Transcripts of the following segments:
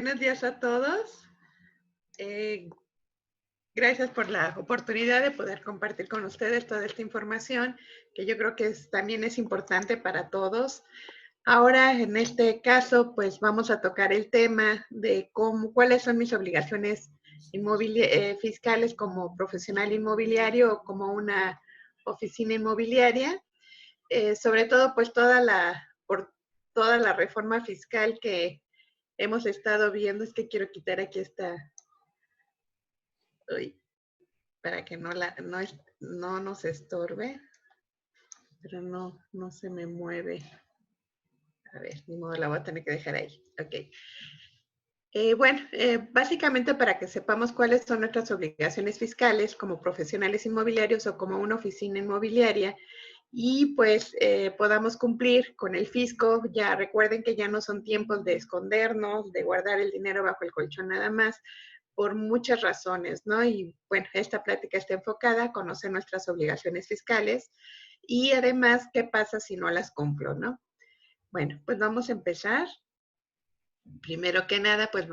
Buenos días a todos. Eh, Gracias por la oportunidad de poder compartir con ustedes toda esta información que yo creo que también es importante para todos. Ahora, en este caso, pues vamos a tocar el tema de cuáles son mis obligaciones fiscales como profesional inmobiliario o como una oficina inmobiliaria. Sobre todo, pues por toda la reforma fiscal que hemos estado viendo. Es que quiero quitar aquí uy, para que no nos estorbe, pero no se me mueve. A ver, ni modo, la voy a tener que dejar ahí. Ok. Básicamente para que sepamos cuáles son nuestras obligaciones fiscales como profesionales inmobiliarios o como una oficina inmobiliaria y pues podamos cumplir con el fisco. Ya recuerden que ya no son tiempos de escondernos, de guardar el dinero bajo el colchón nada más, por muchas razones, ¿no? Y bueno, esta plática está enfocada a conocer nuestras obligaciones fiscales y además qué pasa si no las cumplo, ¿no? Bueno, pues vamos a empezar. Primero que nada, pues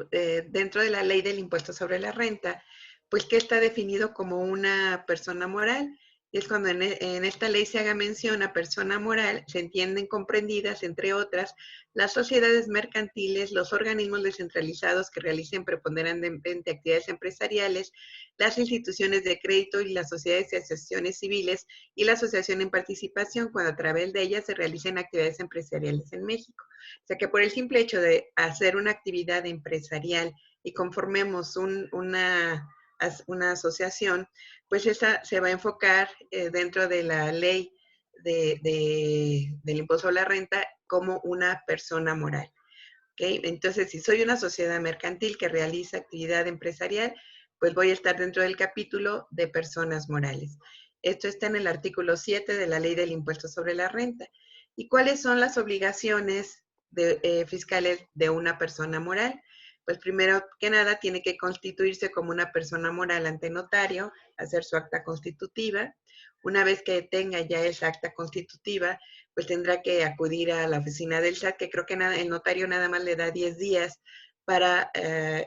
dentro de la ley del impuesto sobre la renta, pues que está definido como una persona moral. Y es cuando en esta ley se haga mención a persona moral, se entienden comprendidas, entre otras, las sociedades mercantiles, los organismos descentralizados que realicen preponderantemente actividades empresariales, las instituciones de crédito y las sociedades y asociaciones civiles y la asociación en participación cuando a través de ellas se realicen actividades empresariales en México. O sea que por el simple hecho de hacer una actividad empresarial y conformemos una asociación, pues esa se va a enfocar dentro de la ley del impuesto a la renta como una persona moral. ¿Okay? Entonces, si soy una sociedad mercantil que realiza actividad empresarial, pues voy a estar dentro del capítulo de personas morales. Esto está en el artículo 7 de la ley del impuesto sobre la renta. ¿Y cuáles son las obligaciones fiscales de una persona moral? Pues primero que nada tiene que constituirse como una persona moral ante notario, hacer su acta constitutiva. Una vez que tenga ya esa acta constitutiva, pues tendrá que acudir a la oficina del SAT, que creo que el notario nada más le da 10 días para,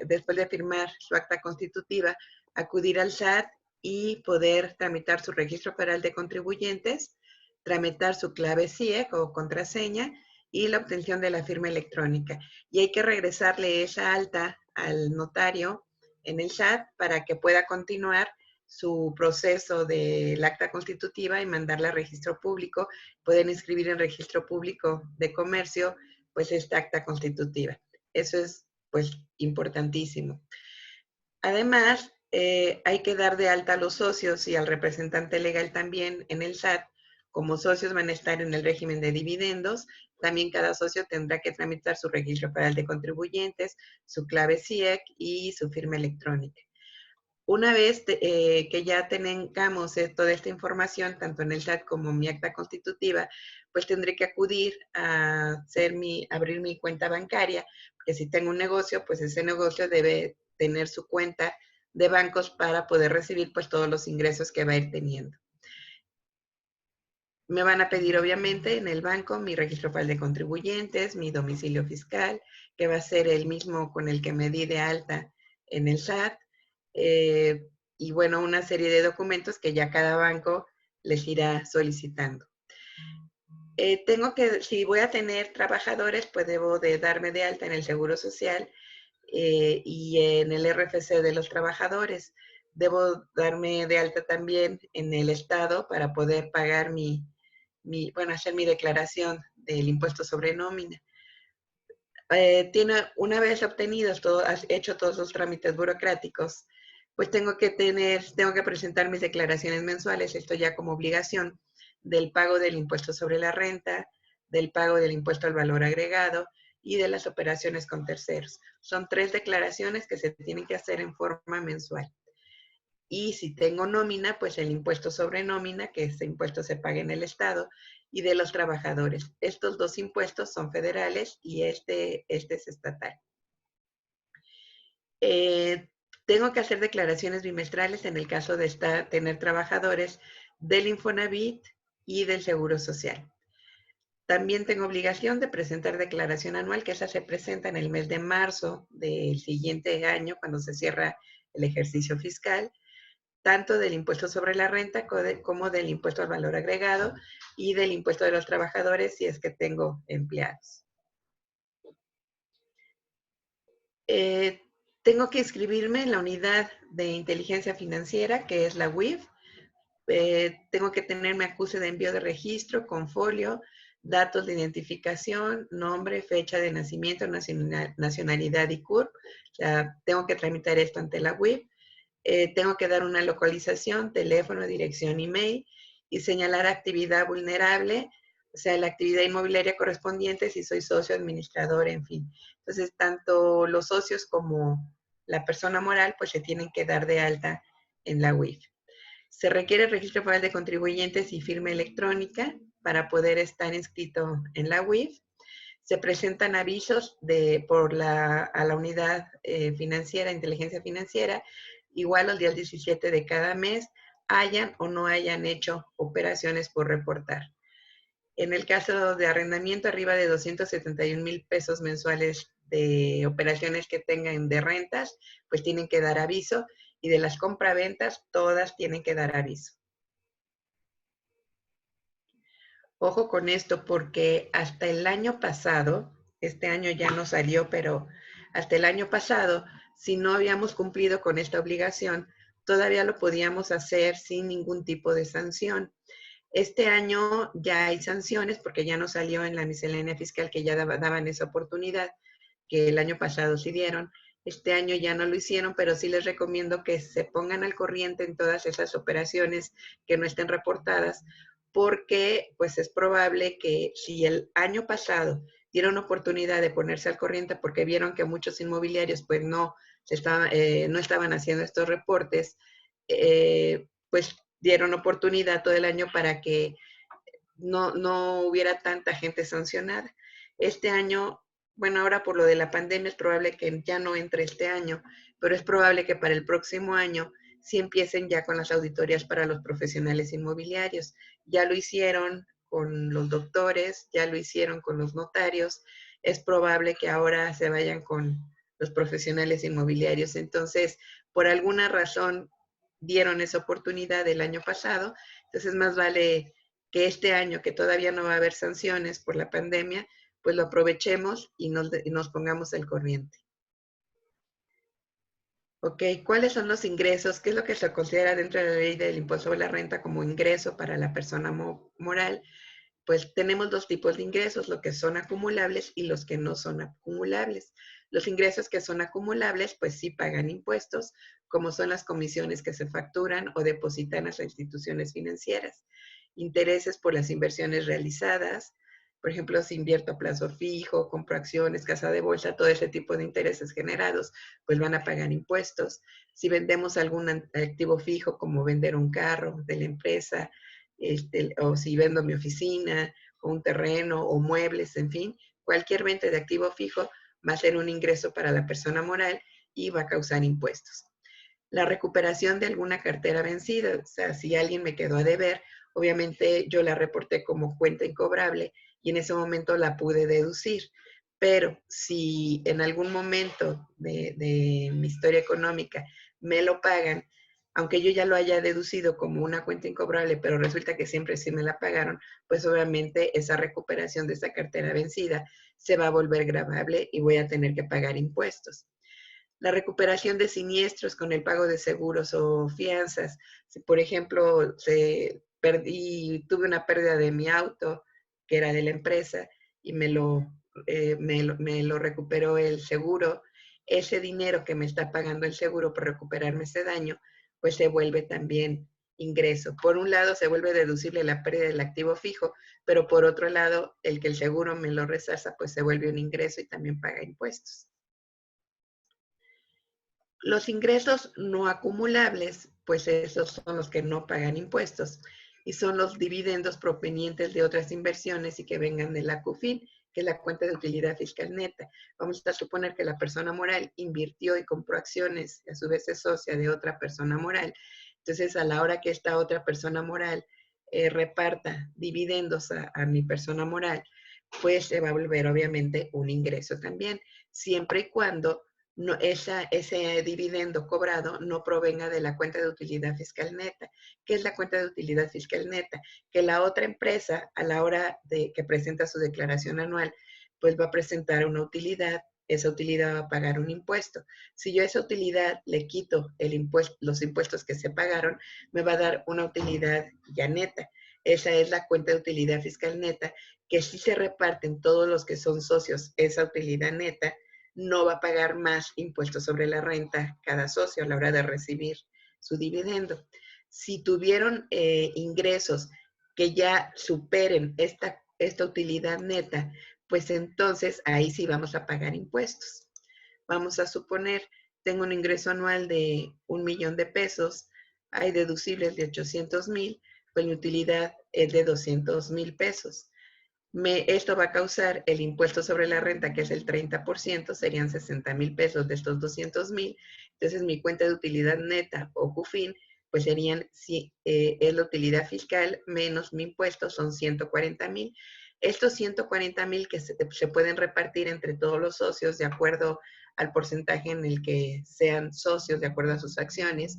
después de firmar su acta constitutiva, acudir al SAT y poder tramitar su registro federal de contribuyentes, tramitar su clave CIEC o contraseña y la obtención de la firma electrónica. Y hay que regresarle esa alta al notario en el SAT para que pueda continuar su proceso del acta constitutiva y mandarla a registro público. Pueden inscribir en registro público de comercio pues esta acta constitutiva. Eso es pues importantísimo. Además, hay que dar de alta a los socios y al representante legal también en el SAT. Como socios van a estar en el régimen de dividendos. También cada socio tendrá que tramitar su registro federal de contribuyentes, su clave CIEC y su firma electrónica. Una vez que ya tengamos toda esta información, tanto en el SAT como mi acta constitutiva, pues tendré que acudir a abrir mi cuenta bancaria, porque si tengo un negocio, pues ese negocio debe tener su cuenta de bancos para poder recibir pues todos los ingresos que va a ir teniendo. Me van a pedir obviamente en el banco mi registro federal de contribuyentes, mi domicilio fiscal, que va a ser el mismo con el que me di de alta en el SAT, y bueno, una serie de documentos que ya cada banco les irá solicitando. Si voy a tener trabajadores, pues debo de darme de alta en el Seguro Social y en el RFC de los trabajadores. Debo darme de alta también en el Estado para poder pagar hacer mi declaración del impuesto sobre nómina. Una vez hecho todos los trámites burocráticos, pues tengo que presentar mis declaraciones mensuales, esto ya como obligación, del pago del impuesto sobre la renta, del pago del impuesto al valor agregado y de las operaciones con terceros. Son 3 declaraciones que se tienen que hacer en forma mensual. Y si tengo nómina, pues el impuesto sobre nómina, que ese impuesto se paga en el Estado, y de los trabajadores. Estos 2 impuestos son federales y este es estatal. Tengo que hacer declaraciones bimestrales en el caso de tener trabajadores del Infonavit y del Seguro Social. También tengo obligación de presentar declaración anual, que esa se presenta en el mes de marzo del siguiente año, cuando se cierra el ejercicio fiscal, tanto del impuesto sobre la renta como del impuesto al valor agregado y del impuesto de los trabajadores si es que tengo empleados. Eh, Tengo que inscribirme en la unidad de inteligencia financiera, que es la UIF. Tengo que tener mi acuse de envío de registro con folio, datos de identificación, nombre, fecha de nacimiento, nacionalidad y CURP. O sea, tengo que tramitar esto ante la UIF. Tengo que dar una localización, teléfono, dirección, email y señalar actividad vulnerable, o sea, la actividad inmobiliaria correspondiente si soy socio, administrador, en fin. Entonces, tanto los socios como la persona moral, pues se tienen que dar de alta en la UIF. Se requiere registro federal de contribuyentes y firma electrónica para poder estar inscrito en la UIF. Se presentan avisos a la unidad financiera, inteligencia financiera, igual al día 17 de cada mes, hayan o no hayan hecho operaciones por reportar. En el caso de arrendamiento, arriba de 271,000 pesos mensuales de operaciones que tengan de rentas, pues tienen que dar aviso, y de las compraventas, todas tienen que dar aviso. Ojo con esto, porque hasta el año pasado, este año ya no salió, pero hasta el año pasado, si no habíamos cumplido con esta obligación, todavía lo podíamos hacer sin ningún tipo de sanción. Este año ya hay sanciones porque ya no salió en la miscelánea fiscal que ya daban esa oportunidad, que el año pasado sí dieron. Este año ya no lo hicieron, pero sí les recomiendo que se pongan al corriente en todas esas operaciones que no estén reportadas, porque pues es probable que si el año pasado dieron oportunidad de ponerse al corriente porque vieron que muchos inmobiliarios pues no estaban haciendo estos reportes, pues dieron oportunidad todo el año para que no hubiera tanta gente sancionada. Este año, bueno, ahora por lo de la pandemia es probable que ya no entre este año, pero es probable que para el próximo año sí empiecen ya con las auditorías para los profesionales inmobiliarios. Ya lo hicieron con los doctores, ya lo hicieron con los notarios, es probable que ahora se vayan con los profesionales inmobiliarios. Entonces, por alguna razón dieron esa oportunidad el año pasado, entonces más vale que este año, que todavía no va a haber sanciones por la pandemia, pues lo aprovechemos y nos pongamos al corriente. Ok, ¿cuáles son los ingresos? ¿Qué es lo que se considera dentro de la ley del impuesto sobre la renta como ingreso para la persona moral? Pues tenemos dos tipos de ingresos, los que son acumulables y los que no son acumulables. Los ingresos que son acumulables, pues sí pagan impuestos, como son las comisiones que se facturan o depositan a las instituciones financieras, intereses por las inversiones realizadas, por ejemplo, si invierto a plazo fijo, compro acciones, casa de bolsa, todo ese tipo de intereses generados, pues van a pagar impuestos. Si vendemos algún activo fijo, como vender un carro de la empresa, o si vendo mi oficina, o un terreno, o muebles, en fin, cualquier venta de activo fijo va a ser un ingreso para la persona moral y va a causar impuestos. La recuperación de alguna cartera vencida, o sea, si alguien me quedó a deber, obviamente yo la reporté como cuenta incobrable y en ese momento la pude deducir. Pero si en algún momento de mi historia económica me lo pagan, aunque yo ya lo haya deducido como una cuenta incobrable, pero resulta que siempre sí me la pagaron, pues obviamente esa recuperación de esa cartera vencida se va a volver gravable y voy a tener que pagar impuestos. La recuperación de siniestros con el pago de seguros o fianzas. Si, por ejemplo, tuve una pérdida de mi auto, que era de la empresa, y me lo recuperó el seguro, ese dinero que me está pagando el seguro por recuperarme ese daño, pues se vuelve también ingreso. Por un lado, se vuelve deducible la pérdida del activo fijo, pero por otro lado, el que el seguro me lo resarza, pues se vuelve un ingreso y también paga impuestos. Los ingresos no acumulables, pues esos son los que no pagan impuestos y son los dividendos provenientes de otras inversiones y que vengan de la CUFIN, que es la cuenta de utilidad fiscal neta. Vamos a suponer que la persona moral invirtió y compró acciones, y a su vez es socia de otra persona moral. Entonces, a la hora que esta otra persona moral reparta dividendos a mi persona moral, pues se va a volver obviamente un ingreso también, siempre y cuando no, ese dividendo cobrado no provenga de la cuenta de utilidad fiscal neta. ¿Qué es la cuenta de utilidad fiscal neta? Que la otra empresa, a la hora de que presenta su declaración anual, pues va a presentar una utilidad, esa utilidad va a pagar un impuesto. Si yo a esa utilidad le quito los impuestos que se pagaron, me va a dar una utilidad ya neta. Esa es la cuenta de utilidad fiscal neta, que si se reparten todos los que son socios esa utilidad neta, no va a pagar más impuestos sobre la renta cada socio a la hora de recibir su dividendo. Si tuvieron ingresos que ya superen esta utilidad neta, pues entonces ahí sí vamos a pagar impuestos. Vamos a suponer, tengo un ingreso anual de 1,000,000 de pesos, hay deducibles de 800,000, pues mi utilidad es de 200,000 pesos. Esto va a causar el impuesto sobre la renta, que es el 30%, serían 60,000 pesos de estos 200,000. Entonces, mi cuenta de utilidad neta o CUFIN, pues serían, si es la utilidad fiscal menos mi impuesto, son 140,000. Estos 140,000 que se pueden repartir entre todos los socios de acuerdo al porcentaje en el que sean socios, de acuerdo a sus acciones.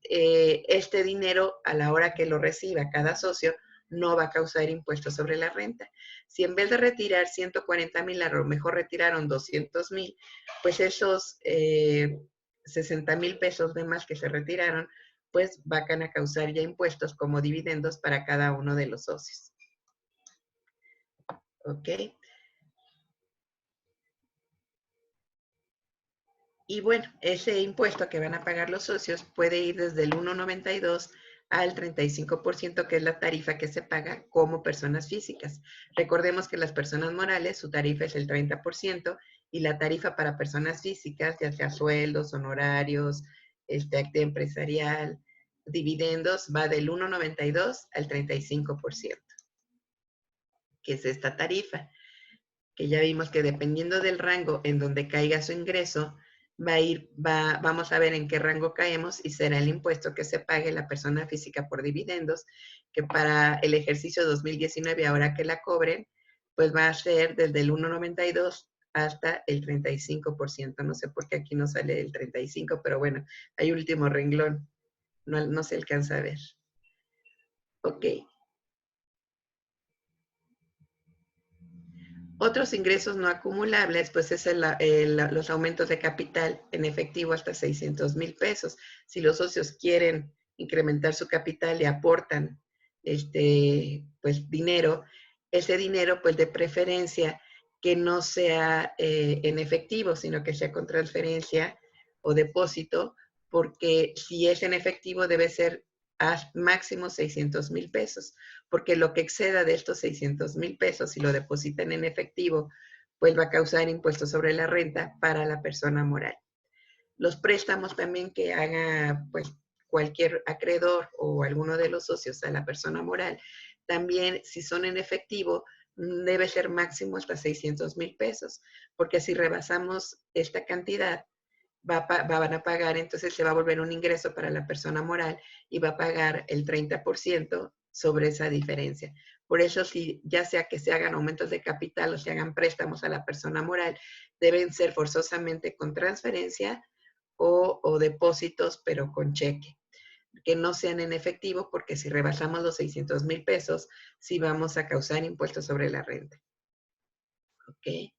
Este dinero, a la hora que lo reciba cada socio, no va a causar impuestos sobre la renta. Si en vez de retirar 140,000, a lo mejor retiraron 200,000, pues esos 60,000 pesos de más que se retiraron, pues van a causar ya impuestos como dividendos para cada uno de los socios. ¿Ok? Y bueno, ese impuesto que van a pagar los socios puede ir desde el 1,92 al 35%, que es la tarifa que se paga como personas físicas. Recordemos que las personas morales, su tarifa es el 30%, y la tarifa para personas físicas, ya sea sueldos, honorarios, actividad empresarial, dividendos, va del 1,92 al 35%, que es esta tarifa, que ya vimos que dependiendo del rango en donde caiga su ingreso, vamos a ver en qué rango caemos y será el impuesto que se pague la persona física por dividendos, que para el ejercicio 2019, ahora que la cobren, pues va a ser desde el 1,92 hasta el 35%. No sé por qué aquí no sale el 35%, pero bueno, hay último renglón, no se alcanza a ver. Ok. Otros ingresos no acumulables, pues es los aumentos de capital en efectivo hasta 600,000 pesos. Si los socios quieren incrementar su capital y aportan pues dinero, ese dinero pues de preferencia que no sea en efectivo, sino que sea con transferencia o depósito, porque si es en efectivo debe ser a máximo 600,000 pesos, porque lo que exceda de estos 600,000 pesos, si lo depositan en efectivo, pues va a causar impuestos sobre la renta para la persona moral. Los préstamos también que haga pues cualquier acreedor o alguno de los socios a la persona moral, también si son en efectivo, debe ser máximo hasta 600,000 pesos, porque si rebasamos esta cantidad, van a pagar, entonces se va a volver un ingreso para la persona moral y va a pagar el 30% sobre esa diferencia. Por eso, si ya sea que se hagan aumentos de capital o se hagan préstamos a la persona moral, deben ser forzosamente con transferencia o depósitos, pero con cheque. Que no sean en efectivo, porque si rebasamos los 600,000 pesos, sí vamos a causar impuestos sobre la renta. ¿Ok?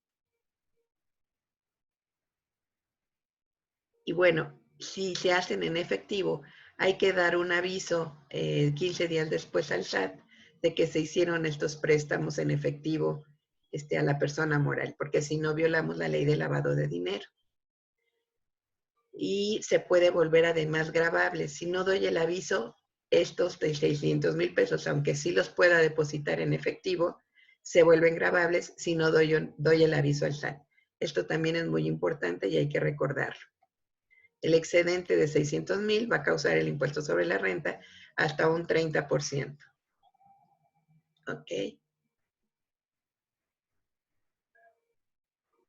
Y bueno, si se hacen en efectivo, hay que dar un aviso 15 días después al SAT de que se hicieron estos préstamos en efectivo a la persona moral, porque si no violamos la ley de lavado de dinero. Y se puede volver además gravables. Si no doy el aviso, estos de 600,000 pesos, aunque sí los pueda depositar en efectivo, se vuelven gravables si no doy el aviso al SAT. Esto también es muy importante y hay que recordarlo. El excedente de 600,000 va a causar el impuesto sobre la renta hasta un 30%. ¿Ok?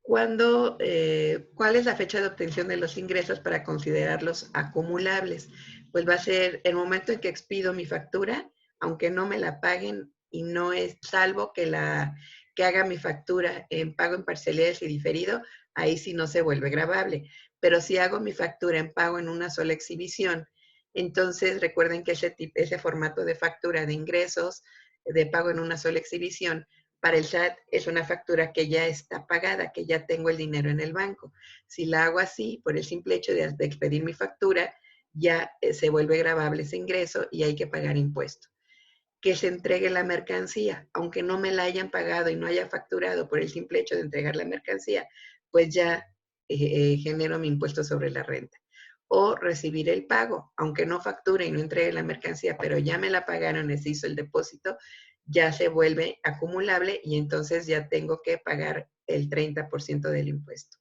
¿Cuál es la fecha de obtención de los ingresos para considerarlos acumulables? Pues va a ser el momento en que expido mi factura, aunque no me la paguen, y no es salvo que que haga mi factura en pago en parcialidades y diferido, ahí sí no se vuelve gravable. Pero si hago mi factura en pago en una sola exhibición, entonces recuerden que ese formato de factura de ingresos, de pago en una sola exhibición, para el SAT es una factura que ya está pagada, que ya tengo el dinero en el banco. Si la hago así, por el simple hecho de expedir mi factura, ya se vuelve gravable ese ingreso y hay que pagar impuesto. Que se entregue la mercancía, aunque no me la hayan pagado y no haya facturado por el simple hecho de entregar la mercancía, pues ya genero mi impuesto sobre la renta. O recibir el pago, aunque no facture y no entregue la mercancía, pero ya me la pagaron, se hizo el depósito, ya se vuelve acumulable y entonces ya tengo que pagar el 30% del impuesto.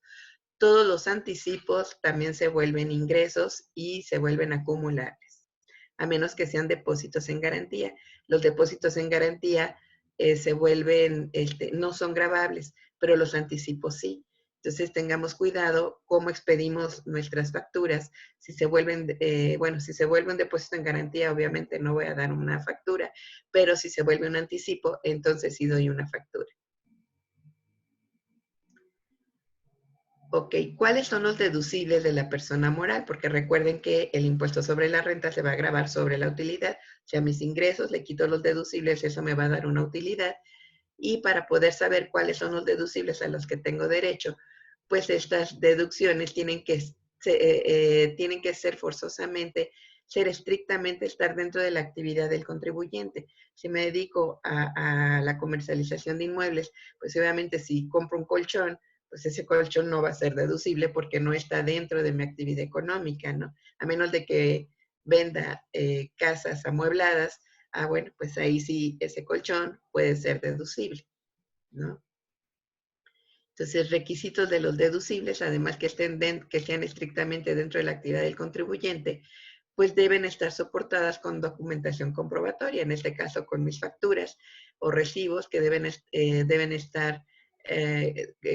Todos los anticipos también se vuelven ingresos y se vuelven acumulables, a menos que sean depósitos en garantía. Los depósitos en garantía se vuelven, no son gravables, pero los anticipos sí. Entonces tengamos cuidado cómo expedimos nuestras facturas. Si se vuelven, si se vuelve un depósito en garantía, obviamente no voy a dar una factura, pero si se vuelve un anticipo, entonces sí doy una factura. Ok, ¿cuáles son los deducibles de la persona moral? Porque recuerden que el impuesto sobre la renta se va a gravar sobre la utilidad. O sea, mis ingresos, le quito los deducibles, eso me va a dar una utilidad. Y para poder saber cuáles son los deducibles a los que tengo derecho, pues estas deducciones tienen que ser forzosamente, ser estrictamente estar dentro de la actividad del contribuyente. Si me dedico a la comercialización de inmuebles, pues obviamente si compro un colchón, pues ese colchón no va a ser deducible porque no está dentro de mi actividad económica, ¿no? A menos de que venda casas amuebladas, bueno, pues ahí sí ese colchón puede ser deducible, ¿no? Entonces, requisitos de los deducibles, además que que sean estrictamente dentro de la actividad del contribuyente, pues deben estar soportadas con documentación comprobatoria, en este caso con mis facturas o recibos que deben estar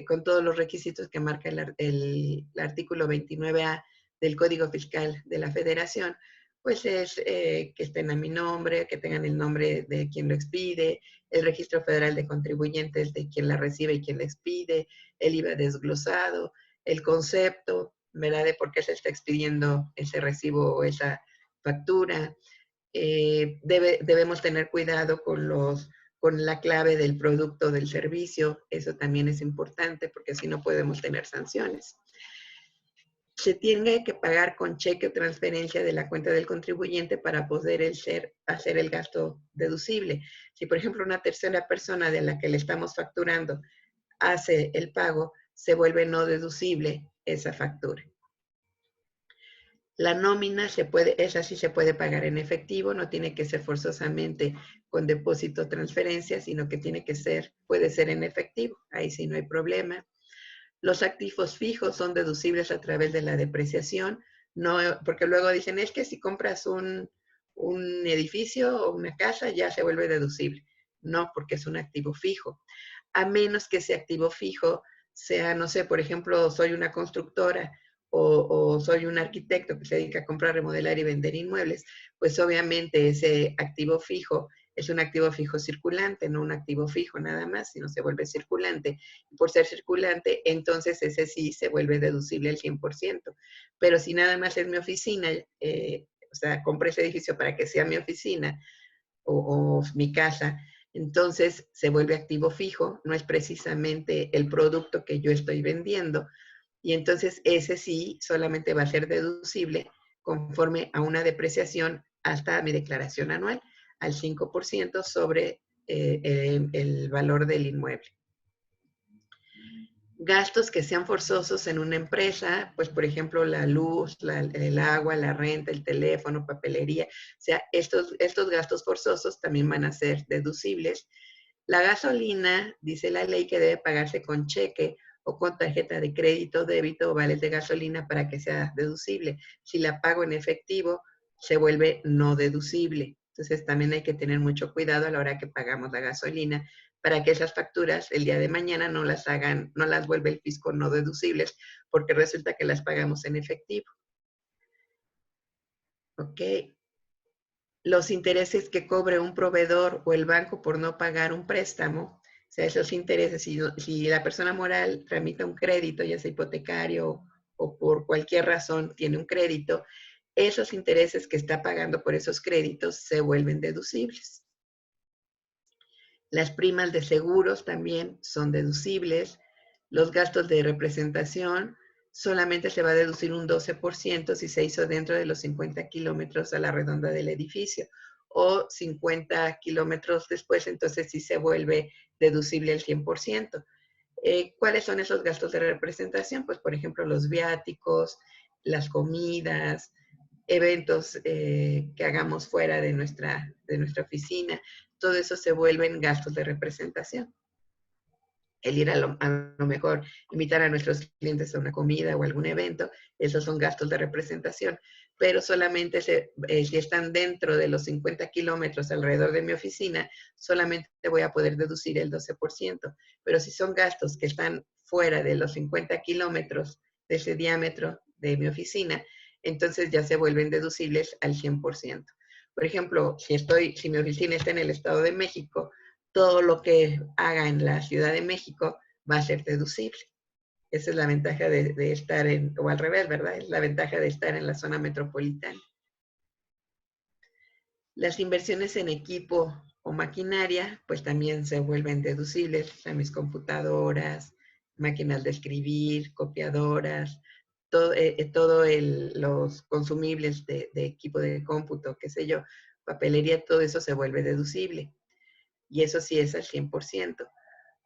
con todos los requisitos que marca el artículo 29A del Código Fiscal de la Federación, pues es que estén a mi nombre, que tengan el nombre de quien lo expide, el Registro Federal de Contribuyentes de quien la recibe y quien la expide, el IVA desglosado, el concepto, ¿verdad? De por qué se está expidiendo ese recibo o esa factura. Debemos tener cuidado con la clave del producto o del servicio. Eso también es importante porque así no podemos tener sanciones. Se tiene que pagar con cheque o transferencia de la cuenta del contribuyente para poder hacer el gasto deducible. Si, por ejemplo, una tercera persona de la que le estamos facturando hace el pago, se vuelve no deducible esa factura. La nómina esa sí se puede pagar en efectivo, no tiene que ser forzosamente con depósito o transferencia, sino que puede ser en efectivo, ahí sí no hay problema. Los activos fijos son deducibles a través de la depreciación, no, porque luego dicen, es que si compras un edificio o una casa ya se vuelve deducible. No, porque es un activo fijo. A menos que ese activo fijo sea, no sé, por ejemplo, soy una constructora o soy un arquitecto que se dedica a comprar, remodelar y vender inmuebles, pues obviamente ese activo fijo es un activo fijo circulante, no un activo fijo nada más, sino se vuelve circulante. Y por ser circulante, entonces ese sí se vuelve deducible al 100%. Pero si nada más es mi oficina, o sea, compré ese edificio para que sea mi oficina o mi casa, entonces se vuelve activo fijo, no es precisamente el producto que yo estoy vendiendo. Y entonces ese sí solamente va a ser deducible conforme a una depreciación hasta mi declaración anual, al 5% sobre el valor del inmueble. Gastos que sean forzosos en una empresa, pues por ejemplo la luz, el agua, la renta, el teléfono, papelería, o sea, estos gastos forzosos también van a ser deducibles. La gasolina, dice la ley que debe pagarse con cheque o con tarjeta de crédito, débito o vales de gasolina para que sea deducible. Si la pago en efectivo, se vuelve no deducible. Entonces también hay que tener mucho cuidado a la hora que pagamos la gasolina para que esas facturas el día de mañana no las vuelve el fisco no deducibles, porque resulta que las pagamos en efectivo. ¿Ok? Los intereses que cobre un proveedor o el banco por no pagar un préstamo, O sea, esos intereses, si la persona moral tramita un crédito, ya sea hipotecario o por cualquier razón tiene un crédito, esos intereses que está pagando por esos créditos se vuelven deducibles. Las primas de seguros también son deducibles. Los gastos de representación solamente se va a deducir un 12% si se hizo dentro de los 50 kilómetros a la redonda del edificio, o 50 kilómetros después, entonces sí se vuelve deducible el 100%. ¿Cuáles son esos gastos de representación? Pues, por ejemplo, los viáticos, las comidas, eventos que hagamos fuera de nuestra oficina, todo eso se vuelven gastos de representación. El ir a lo mejor invitar a nuestros clientes a una comida o algún evento, esos son gastos de representación, pero solamente si están dentro de los 50 kilómetros alrededor de mi oficina, solamente voy a poder deducir el 12%, pero si son gastos que están fuera de los 50 kilómetros de ese diámetro de mi oficina, entonces ya se vuelven deducibles al 100%. Por ejemplo, si mi oficina está en el Estado de México, todo lo que haga en la Ciudad de México va a ser deducible. Esa es la ventaja de estar o al revés, ¿verdad? Es la ventaja de estar en la zona metropolitana. Las inversiones en equipo o maquinaria, pues también se vuelven deducibles. O sea, mis computadoras, máquinas de escribir, copiadoras, todo los consumibles de equipo de cómputo, qué sé yo, papelería, todo eso se vuelve deducible. Y eso sí es al 100%.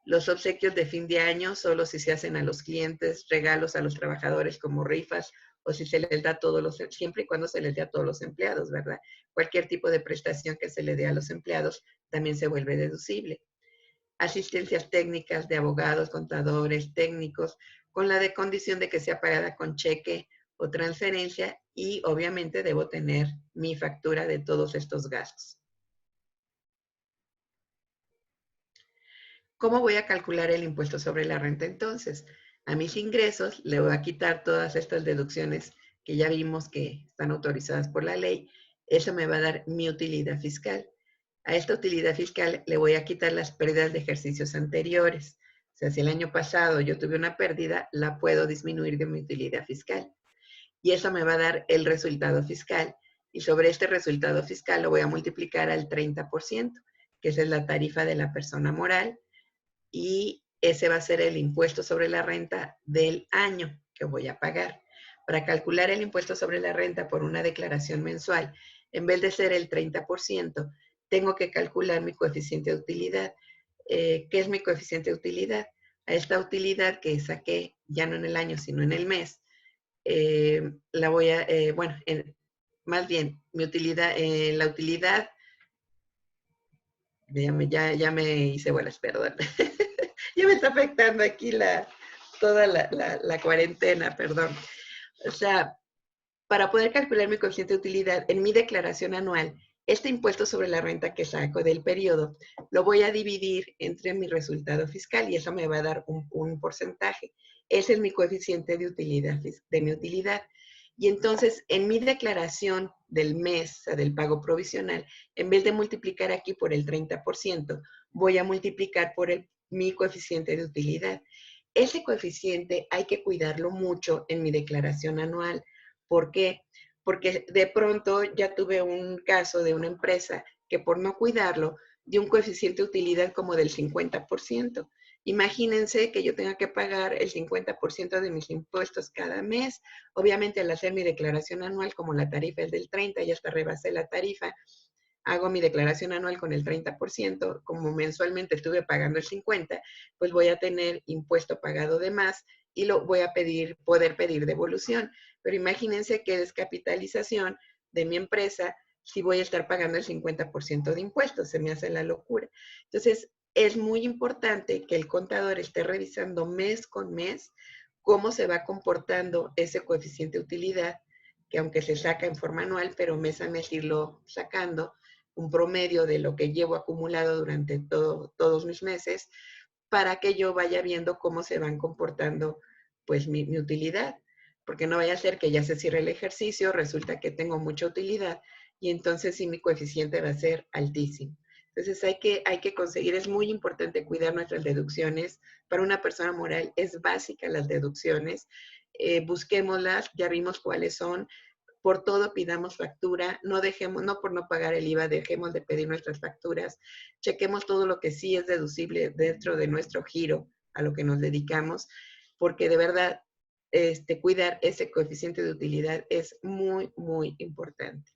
Los obsequios de fin de año solo si se hacen a los clientes, regalos a los trabajadores como rifas o si se les da a todos los, siempre y cuando se les dé a todos los empleados, ¿verdad? Cualquier tipo de prestación que se le dé a los empleados también se vuelve deducible. Asistencias técnicas de abogados, contadores, técnicos, con la de condición de que sea pagada con cheque o transferencia y obviamente debo tener mi factura de todos estos gastos. ¿Cómo voy a calcular el impuesto sobre la renta entonces? A mis ingresos le voy a quitar todas estas deducciones que ya vimos que están autorizadas por la ley. Eso me va a dar mi utilidad fiscal. A esta utilidad fiscal le voy a quitar las pérdidas de ejercicios anteriores. O sea, si el año pasado yo tuve una pérdida, la puedo disminuir de mi utilidad fiscal. Y eso me va a dar el resultado fiscal. Y sobre este resultado fiscal lo voy a multiplicar al 30%, que esa es la tarifa de la persona moral, y ese va a ser el impuesto sobre la renta del año que voy a pagar. Para calcular el impuesto sobre la renta por una declaración mensual, en vez de ser el 30%, tengo que calcular mi coeficiente de utilidad. ¿Qué es mi coeficiente de utilidad? A esta utilidad que saqué ya no en el año, sino en el mes, la voy a, bueno, más bien, mi utilidad, la utilidad, ya me hice bolas, perdón. Ya me está afectando aquí toda la cuarentena, perdón. O sea, para poder calcular mi coeficiente de utilidad en mi declaración anual, este impuesto sobre la renta que saco del periodo, lo voy a dividir entre mi resultado fiscal y eso me va a dar un porcentaje. Ese es mi coeficiente de utilidad, de mi utilidad. Y entonces, en mi declaración del mes, o sea, del pago provisional, en vez de multiplicar aquí por el 30%, voy a multiplicar por mi coeficiente de utilidad. Ese coeficiente hay que cuidarlo mucho en mi declaración anual. ¿Por qué? Porque de pronto ya tuve un caso de una empresa que por no cuidarlo dio un coeficiente de utilidad como del 50%. Imagínense que yo tenga que pagar el 50% de mis impuestos cada mes. Obviamente al hacer mi declaración anual, como la tarifa es del 30, ya hasta rebasé la tarifa, hago mi declaración anual con el 30%, como mensualmente estuve pagando el 50%, pues voy a tener impuesto pagado de más y lo voy a poder pedir devolución. Pero imagínense qué descapitalización de mi empresa si voy a estar pagando el 50% de impuestos, se me hace la locura. Entonces, es muy importante que el contador esté revisando mes con mes cómo se va comportando ese coeficiente de utilidad, que aunque se saca en forma anual, pero mes a mes irlo sacando, un promedio de lo que llevo acumulado durante todos mis meses, para que yo vaya viendo cómo se van comportando pues mi utilidad, porque no vaya a ser que ya se cierre el ejercicio, resulta que tengo mucha utilidad y entonces sí mi coeficiente va a ser altísimo. Entonces hay que conseguir, es muy importante cuidar nuestras deducciones. Para una persona moral es básica las deducciones. Busquémoslas, ya vimos cuáles son. Por todo pidamos factura, no dejemos, no por no pagar el IVA, dejemos de pedir nuestras facturas, chequemos todo lo que sí es deducible dentro de nuestro giro a lo que nos dedicamos, porque de verdad cuidar ese coeficiente de utilidad es muy, muy importante.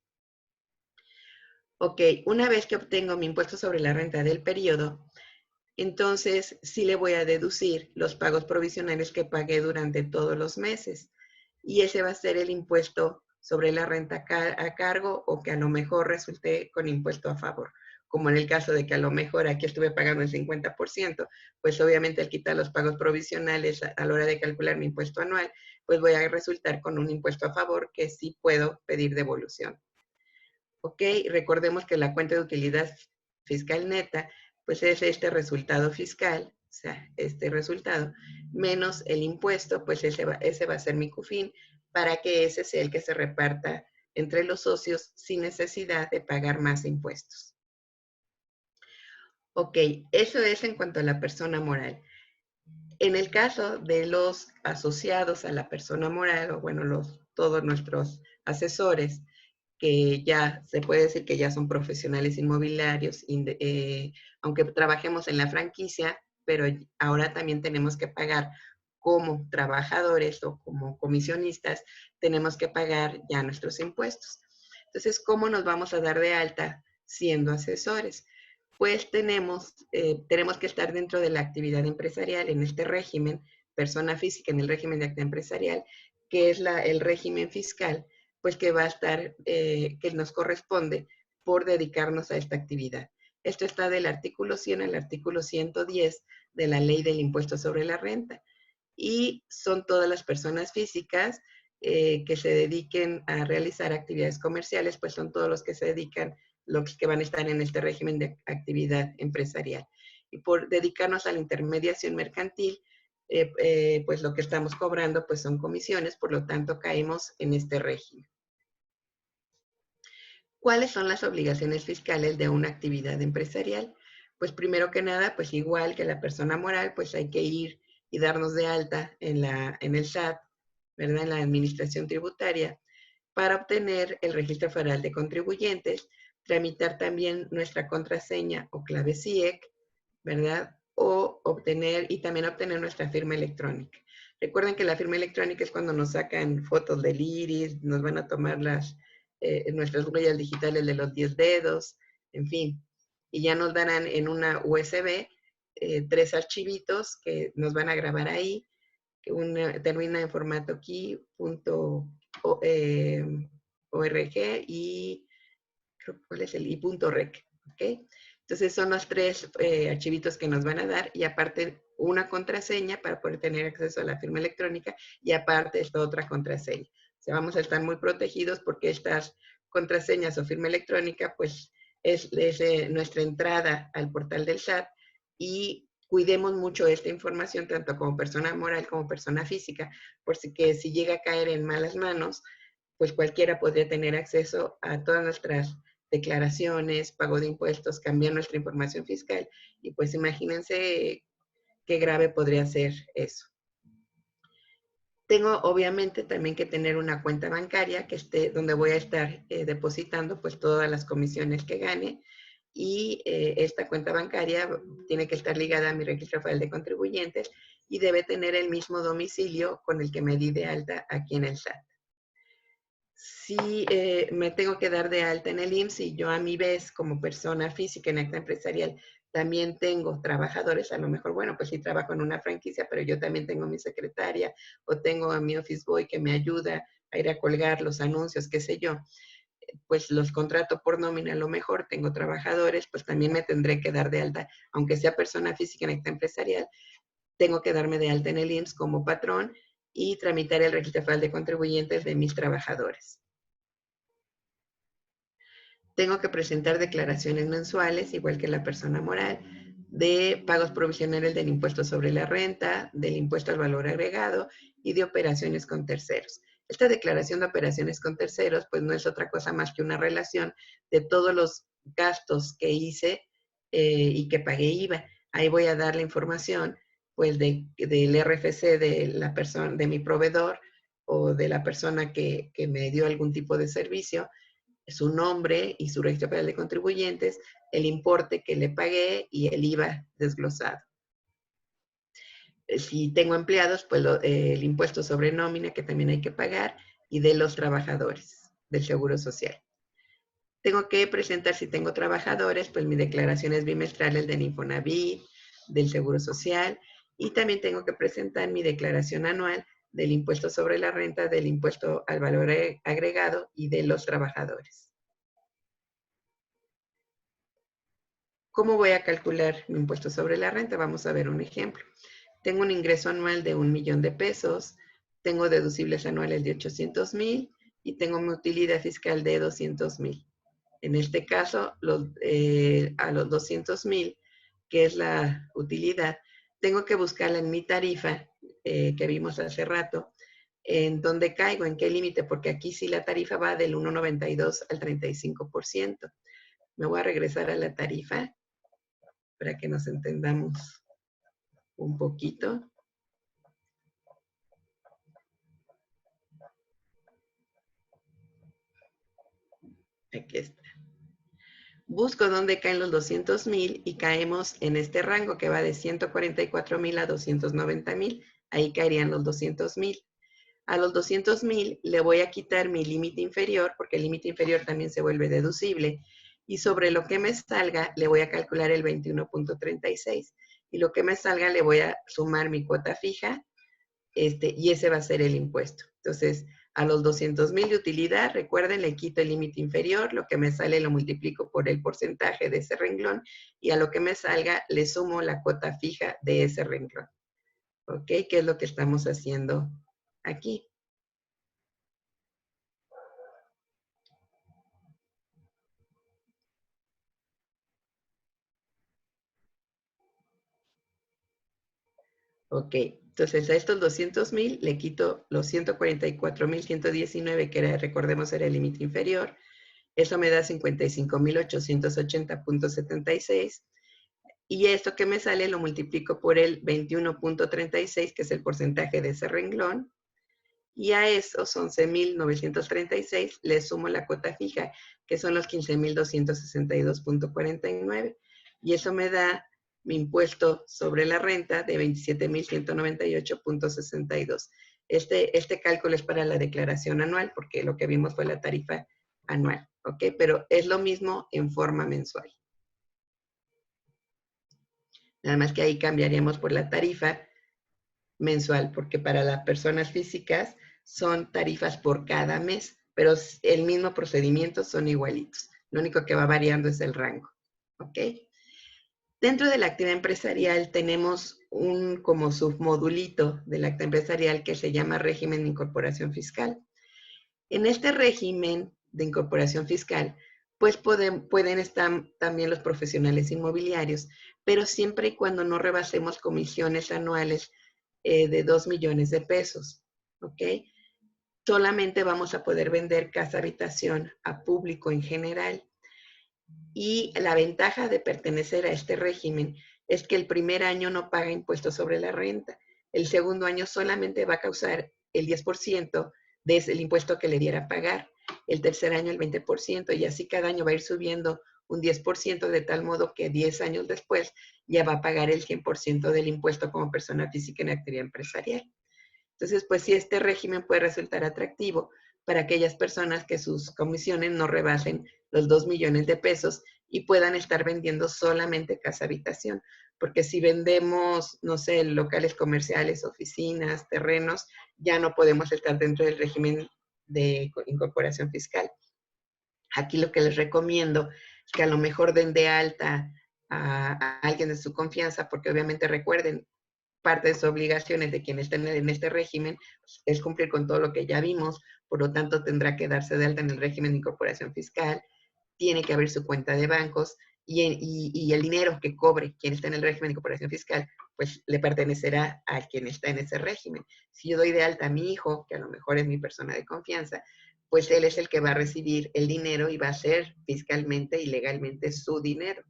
Ok, una vez que obtengo mi impuesto sobre la renta del periodo, entonces sí le voy a deducir los pagos provisionales que pagué durante todos los meses. Y ese va a ser el impuesto sobre la renta a cargo o que a lo mejor resulte con impuesto a favor. Como en el caso de que a lo mejor aquí estuve pagando el 50%, pues obviamente al quitar los pagos provisionales a la hora de calcular mi impuesto anual, pues voy a resultar con un impuesto a favor que sí puedo pedir devolución. Ok, recordemos que la cuenta de utilidad fiscal neta, pues es este resultado fiscal, o sea, este resultado, menos el impuesto, pues ese va a ser mi CUFIN, para que ese sea el que se reparta entre los socios sin necesidad de pagar más impuestos. Ok, eso es en cuanto a la persona moral. En el caso de los asociados a la persona moral, o bueno, todos nuestros asesores, que ya se puede decir que ya son profesionales inmobiliarios, aunque trabajemos en la franquicia, pero ahora también tenemos que pagar como trabajadores o como comisionistas, tenemos que pagar ya nuestros impuestos. Entonces, ¿cómo nos vamos a dar de alta siendo asesores? Pues tenemos que estar dentro de la actividad empresarial en este régimen, persona física en el régimen de actividad empresarial, que es el régimen fiscal, pues que va a estar, que nos corresponde por dedicarnos a esta actividad. Esto está del artículo 100 al artículo 110 de la Ley del Impuesto sobre la Renta. Y son todas las personas físicas que se dediquen a realizar actividades comerciales, pues son todos los que se dedican, los que van a estar en este régimen de actividad empresarial. Y por dedicarnos a la intermediación mercantil, pues lo que estamos cobrando pues son comisiones, por lo tanto caemos en este régimen. ¿Cuáles son las obligaciones fiscales de una actividad empresarial? Pues primero que nada, pues igual que la persona moral, pues hay que ir y darnos de alta en el SAT, ¿verdad? En la Administración Tributaria, para obtener el Registro Federal de Contribuyentes, tramitar también nuestra contraseña o clave CIEC, ¿verdad? Y también obtener nuestra firma electrónica. Recuerden que la firma electrónica es cuando nos sacan fotos del iris, nos van a tomar nuestras huellas digitales de los 10 dedos, en fin. Y ya nos darán en una USB 3 archivitos que nos van a grabar ahí. Termina en formato key.org y ¿cuál es el i.rec? ¿Ok? Entonces son los 3 archivitos que nos van a dar y aparte una contraseña para poder tener acceso a la firma electrónica y aparte esta otra contraseña. O sea, vamos a estar muy protegidos porque estas contraseñas o firma electrónica pues es nuestra entrada al portal del SAT y cuidemos mucho esta información tanto como persona moral como persona física, por si llega a caer en malas manos, pues cualquiera podría tener acceso a todas nuestras declaraciones, pago de impuestos, cambiar nuestra información fiscal y pues imagínense qué grave podría ser eso. Tengo obviamente también que tener una cuenta bancaria que esté donde voy a estar depositando pues todas las comisiones que gane y esta cuenta bancaria tiene que estar ligada a mi registro federal de contribuyentes y debe tener el mismo domicilio con el que me di de alta aquí en el SAT. Si me tengo que dar de alta en el IMSS y yo a mi vez como persona física en acta empresarial también tengo trabajadores, a lo mejor, bueno, pues sí trabajo en una franquicia, pero yo también tengo mi secretaria o tengo a mi office boy que me ayuda a ir a colgar los anuncios, qué sé yo, pues los contrato por nómina a lo mejor, tengo trabajadores, pues también me tendré que dar de alta, aunque sea persona física en acta empresarial, tengo que darme de alta en el IMSS como patrón y tramitar el registro federal de contribuyentes de mis trabajadores. Tengo que presentar declaraciones mensuales, igual que la persona moral, de pagos provisionales del impuesto sobre la renta, del impuesto al valor agregado y de operaciones con terceros. Esta declaración de operaciones con terceros, pues no es otra cosa más que una relación de todos los gastos que hice y que pagué IVA. Ahí voy a dar la información pues del RFC de la persona, de mi proveedor o de la persona que me dio algún tipo de servicio, su nombre y su registro federal de contribuyentes, el importe que le pagué y el IVA desglosado. Si tengo empleados, pues el impuesto sobre nómina que también hay que pagar y de los trabajadores del Seguro Social. Tengo que presentar, si tengo trabajadores, pues mis declaraciones bimestrales del Infonavit, del Seguro Social, y también tengo que presentar mi declaración anual del impuesto sobre la renta, del impuesto al valor agregado y de los trabajadores. ¿Cómo voy a calcular mi impuesto sobre la renta? Vamos a ver un ejemplo. Tengo un ingreso anual de 1,000,000 de pesos, tengo deducibles anuales de 800,000 y tengo mi utilidad fiscal de 200,000. En este caso, a los 200,000, que es la utilidad, tengo que buscarla en mi tarifa que vimos hace rato, en dónde caigo, en qué límite, porque aquí sí la tarifa va del 1,92 al 35%. Me voy a regresar a la tarifa para que nos entendamos un poquito. Aquí está. Busco dónde caen los 200,000 y caemos en este rango que va de 144,000 a 290,000. Ahí caerían los 200,000. A los 200,000 le voy a quitar mi límite inferior, porque el límite inferior también se vuelve deducible, y sobre lo que me salga le voy a calcular el 21.36. Y lo que me salga le voy a sumar mi cuota fija, y ese va a ser el impuesto. Entonces, a los 200,000 de utilidad, recuerden, le quito el límite inferior, lo que me sale lo multiplico por el porcentaje de ese renglón, y a lo que me salga le sumo la cuota fija de ese renglón. ¿Ok? ¿Qué es lo que estamos haciendo aquí? Ok, entonces a estos 200,000 le quito los 144,119, que era, recordemos, era el límite inferior. Eso me da 55,880,76. Y esto que me sale lo multiplico por el 21.36, que es el porcentaje de ese renglón. Y a esos 11,936 le sumo la cuota fija, que son los 15,262,49. Y eso me da mi impuesto sobre la renta de 27,198,62. Este cálculo es para la declaración anual, porque lo que vimos fue la tarifa anual, ¿ok? Pero es lo mismo en forma mensual. Nada más que ahí cambiaríamos por la tarifa mensual, porque para las personas físicas son tarifas por cada mes, pero el mismo procedimiento, son igualitos. Lo único que va variando es el rango, ¿ok? Dentro de la actividad empresarial tenemos un como submodulito de la actividad empresarial que se llama régimen de incorporación fiscal. En este régimen de incorporación fiscal, pues pueden estar también los profesionales inmobiliarios, pero siempre y cuando no rebasemos comisiones anuales de 2 millones de pesos, ¿ok? Solamente vamos a poder vender casa habitación a público en general. Y la ventaja de pertenecer a este régimen es que el primer año no paga impuestos sobre la renta. El segundo año solamente va a causar el 10% del impuesto que le diera a pagar. El tercer año el 20% y así cada año va a ir subiendo un 10% de tal modo que 10 años después ya va a pagar el 100% del impuesto como persona física en actividad empresarial. Entonces, pues sí, este régimen puede resultar atractivo para aquellas personas que sus comisiones no rebasen los 2 millones de pesos y puedan estar vendiendo solamente casa habitación. Porque si vendemos, no sé, locales comerciales, oficinas, terrenos, ya no podemos estar dentro del régimen de incorporación fiscal. Aquí lo que les recomiendo es que a lo mejor den de alta a alguien de su confianza, porque obviamente recuerden, parte de sus obligaciones de quien está en este régimen es cumplir con todo lo que ya vimos, por lo tanto tendrá que darse de alta en el régimen de incorporación fiscal, tiene que abrir su cuenta de bancos y el dinero que cobre quien está en el régimen de incorporación fiscal, pues le pertenecerá a quien está en ese régimen. Si yo doy de alta a mi hijo, que a lo mejor es mi persona de confianza, pues él es el que va a recibir el dinero y va a ser fiscalmente y legalmente su dinero.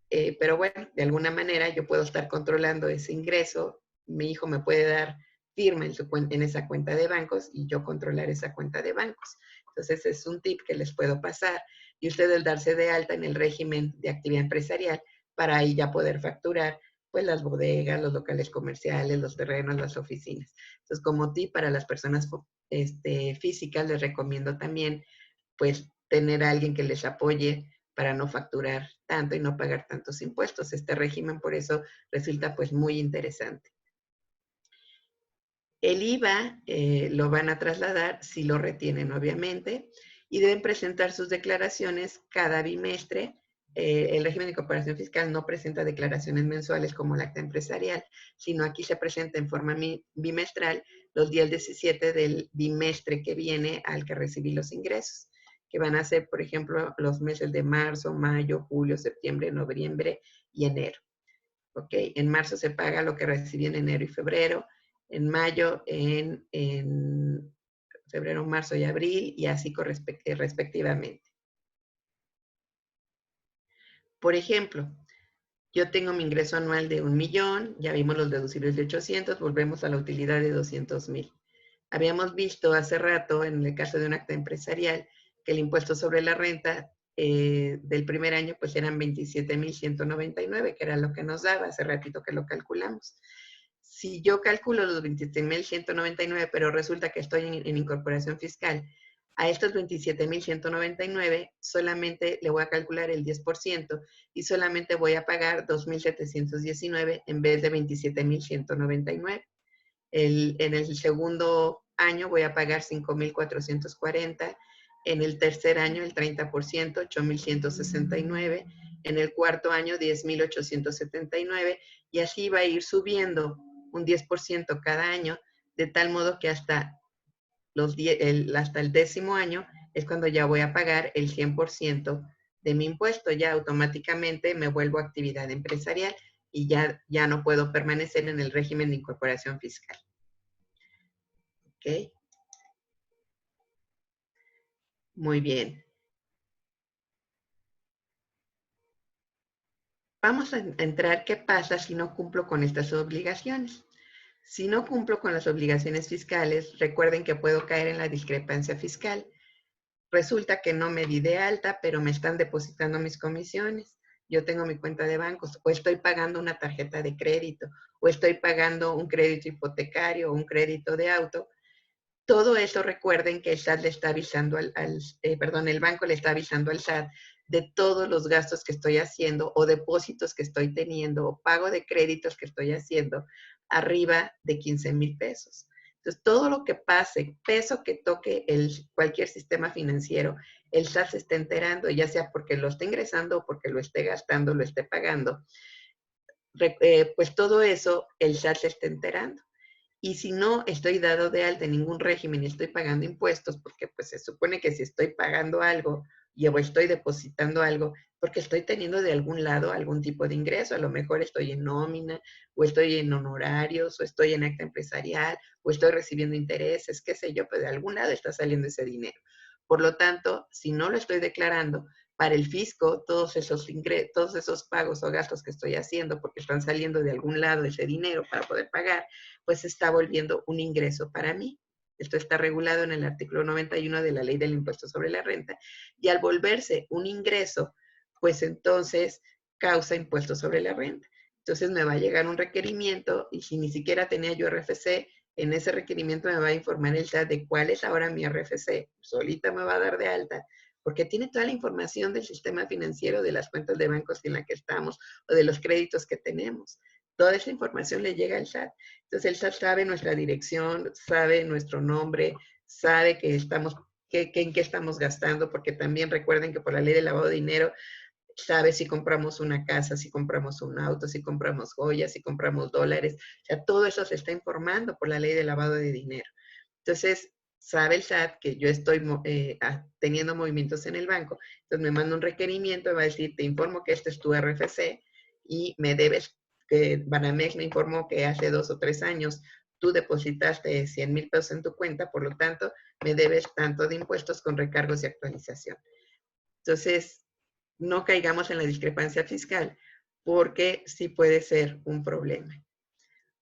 pero bueno, de alguna manera yo puedo estar controlando ese ingreso, mi hijo me puede dar firma en esa cuenta de bancos y yo controlar esa cuenta de bancos. Entonces es un tip que les puedo pasar y ustedes darse de alta en el régimen de actividad empresarial para ahí ya poder facturar pues las bodegas, los locales comerciales, los terrenos, las oficinas. Entonces como tip para las personas físicas les recomiendo también pues tener a alguien que les apoye para no facturar tanto y no pagar tantos impuestos. Este régimen por eso resulta pues muy interesante. El IVA lo van a trasladar si lo retienen, obviamente, y deben presentar sus declaraciones cada bimestre. El régimen de incorporación fiscal no presenta declaraciones mensuales como el acta empresarial, sino aquí se presenta en forma bimestral los días 17 del bimestre que viene al que recibí los ingresos, que van a ser, por ejemplo, los meses de marzo, mayo, julio, septiembre, noviembre y enero. ¿Ok? En marzo se paga lo que recibí en enero y febrero, en mayo, en febrero, marzo y abril, y así respectivamente. Por ejemplo, yo tengo mi ingreso anual de 1,000,000, ya vimos los deducibles de 800, volvemos a la utilidad de 200,000. Habíamos visto hace rato, en el caso de un acta empresarial, que el impuesto sobre la renta del primer año pues eran 27,199, que era lo que nos daba, hace ratito que lo calculamos. Si yo calculo los 27,199, pero resulta que estoy en incorporación fiscal, a estos 27,199 solamente le voy a calcular el 10% y solamente voy a pagar 2,719 en vez de 27,199. En el segundo año voy a pagar 5,440, en el tercer año el 30%, 8,169, en el cuarto año 10,879 y así va a ir subiendo un 10% cada año, de tal modo que hasta hasta el 10º año es cuando ya voy a pagar el 100% de mi impuesto, ya automáticamente me vuelvo actividad empresarial y ya no puedo permanecer en el régimen de incorporación fiscal. ¿Ok? Muy bien. Vamos a entrar qué pasa si no cumplo con estas obligaciones. Si no cumplo con las obligaciones fiscales, recuerden que puedo caer en la discrepancia fiscal. Resulta que no me di de alta, pero me están depositando mis comisiones. Yo tengo mi cuenta de bancos, o estoy pagando una tarjeta de crédito, o estoy pagando un crédito hipotecario o un crédito de auto. Todo eso recuerden que el SAT le está avisando el banco le está avisando al SAT de todos los gastos que estoy haciendo o depósitos que estoy teniendo o pago de créditos que estoy haciendo arriba de 15,000 pesos. Entonces, todo lo que pase, peso que toque cualquier sistema financiero, el SAT se está enterando, ya sea porque lo esté ingresando o porque lo esté gastando, lo esté pagando. Pues todo eso el SAT se está enterando. Y si no estoy dado de alta en ningún régimen y estoy pagando impuestos, porque pues se supone que si estoy pagando algo o estoy depositando algo, porque estoy teniendo de algún lado algún tipo de ingreso, a lo mejor estoy en nómina, o estoy en honorarios, o estoy en acta empresarial, o estoy recibiendo intereses, qué sé yo, pero de algún lado está saliendo ese dinero. Por lo tanto, si no lo estoy declarando, para el fisco, todos esos pagos o gastos que estoy haciendo, porque están saliendo de algún lado ese dinero para poder pagar, pues se está volviendo un ingreso para mí. Esto está regulado en el artículo 91 de la Ley del Impuesto sobre la Renta. Y al volverse un ingreso, pues entonces causa impuesto sobre la renta. Entonces me va a llegar un requerimiento y si ni siquiera tenía yo RFC, en ese requerimiento me va a informar el SAT de cuál es ahora mi RFC. Solita me va a dar de alta porque tiene toda la información del sistema financiero, de las cuentas de bancos en la que estamos o de los créditos que tenemos. Toda esa información le llega al SAT. Entonces el SAT sabe nuestra dirección, sabe nuestro nombre, sabe que en qué estamos gastando, porque también recuerden que por la ley de lavado de dinero sabe si compramos una casa, si compramos un auto, si compramos joyas, si compramos dólares. O sea, todo eso se está informando por la ley de lavado de dinero. Entonces, sabe el SAT que yo estoy teniendo movimientos en el banco. Entonces, me manda un requerimiento y va a decir, te informo que este es tu RFC y me debes, que Banamex me informó que hace 2 o 3 años tú depositaste 100,000 pesos en tu cuenta, por lo tanto, me debes tanto de impuestos con recargos y actualización. Entonces, no caigamos en la discrepancia fiscal, porque sí puede ser un problema.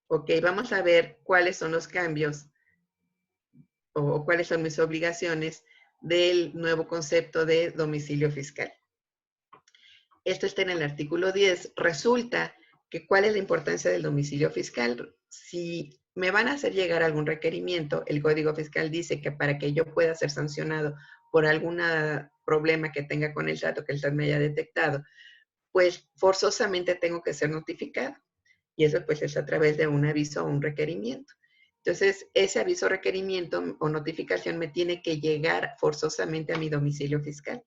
Ok, vamos a ver cuáles son los cambios o cuáles son mis obligaciones del nuevo concepto de domicilio fiscal. Esto está en el artículo 10. Resulta que cuál es la importancia del domicilio fiscal. Si me van a hacer llegar algún requerimiento, el Código Fiscal dice que para que yo pueda ser sancionado por algún problema que tenga con el SAT o que el SAT me haya detectado, pues forzosamente tengo que ser notificado. Y eso pues es a través de un aviso o un requerimiento. Entonces, ese aviso, requerimiento o notificación me tiene que llegar forzosamente a mi domicilio fiscal.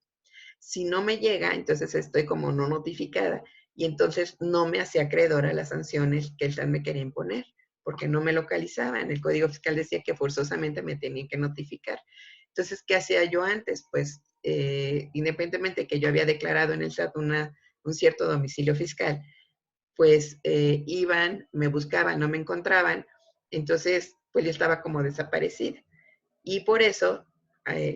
Si no me llega, entonces estoy como no notificada y entonces no me hacía acreedora a las sanciones que el SAT me quería imponer, porque no me localizaba. En el Código Fiscal decía que forzosamente me tenían que notificar. Entonces, ¿qué hacía yo antes? Pues, independientemente de que yo había declarado en el SAT un cierto domicilio fiscal, pues iban, me buscaban, no me encontraban, entonces pues yo estaba como desaparecida. Y por eso